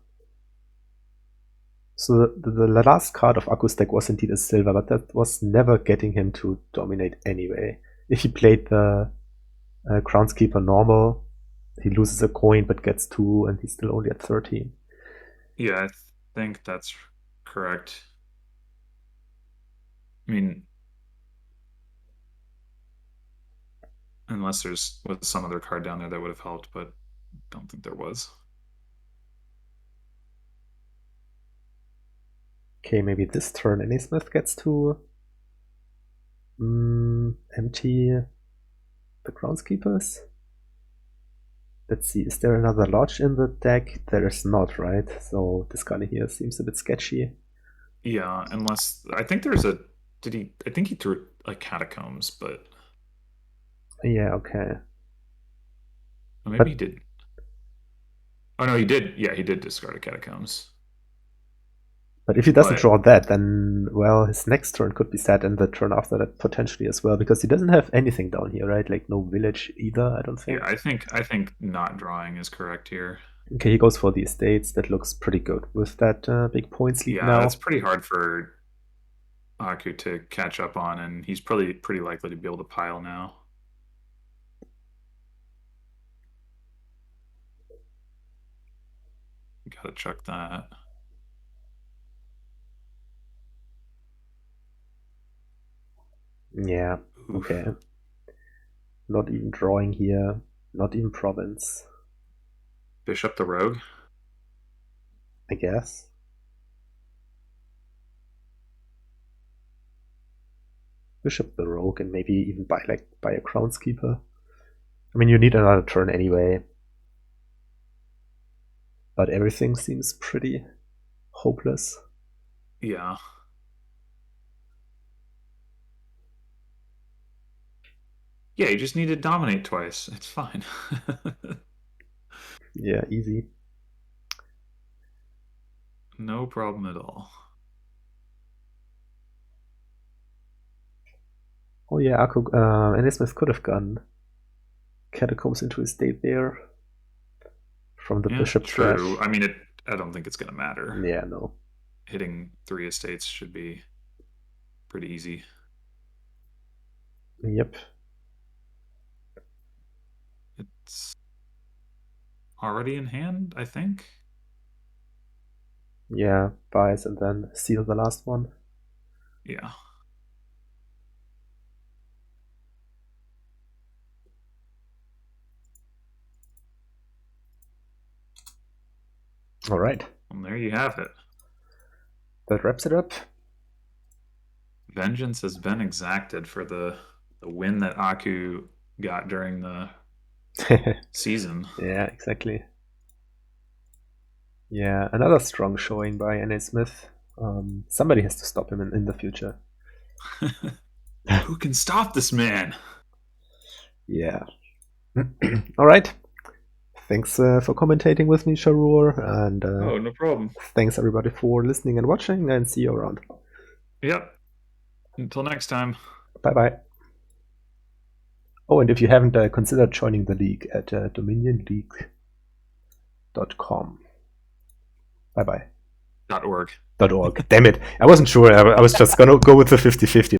So the last card of Aku's deck was indeed a silver, but that was never getting him to dominate anyway. If he played the Groundskeeper normal, he loses a coin but gets 2, and he's still only at 13. Yeah, I think that's correct. I mean, unless was some other card down there that would have helped, but I don't think there was. Okay, maybe this turn Smith gets to empty the Groundskeepers. Let's see, is there another Lodge in the deck? There is not, right? So this guy here seems a bit sketchy. Yeah, unless... I think there's a... I think he threw like Catacombs, but... Yeah, okay. Or maybe he did. Oh no, he did. Yeah, he did discard a Catacombs. But if he doesn't draw that, then, well, his next turn could be sad, and the turn after that potentially as well, because he doesn't have anything down here, right? Like no village either, I don't think. Yeah, I think not drawing is correct here. Okay, he goes for the estates. That looks pretty good with that big points lead now. Yeah, that's pretty hard for Aku to catch up on, and he's probably pretty likely to be able to pile now. Gotta check that. Yeah, okay. Not even drawing here. Not even province. Bishop the Rogue? I guess. Bishop the Rogue, and maybe even buy a Groundskeeper. I mean, you need another turn anyway. But everything seems pretty hopeless. Yeah. Yeah, you just need to dominate twice. It's fine. Yeah, easy. No problem at all. Oh yeah, Aku, Smith could have gone Catacombs into his state there from the Bishop true. Trash. I mean, I don't think it's going to matter. Yeah, no. Hitting 3 estates should be pretty easy. Yep. It's already in hand, I think. Yeah, buys and then seal the last one. Yeah. All right. Well, there you have it. That wraps it up. Vengeance has been exacted for the win that Aku got during the season. Yeah, exactly. Yeah, another strong showing by Nasmith. Somebody has to stop him in the future. Who can stop this man? Yeah. All right. Thanks for commentating with me, Sharur, and Oh, no problem. thanks everybody for listening and watching, and see you around. Yep. Until next time. Bye-bye. Oh, and if you haven't considered joining the league at dominionleague.com. Bye-bye. .org. .org. Damn it. I wasn't sure. I was just going to go with the 50-50.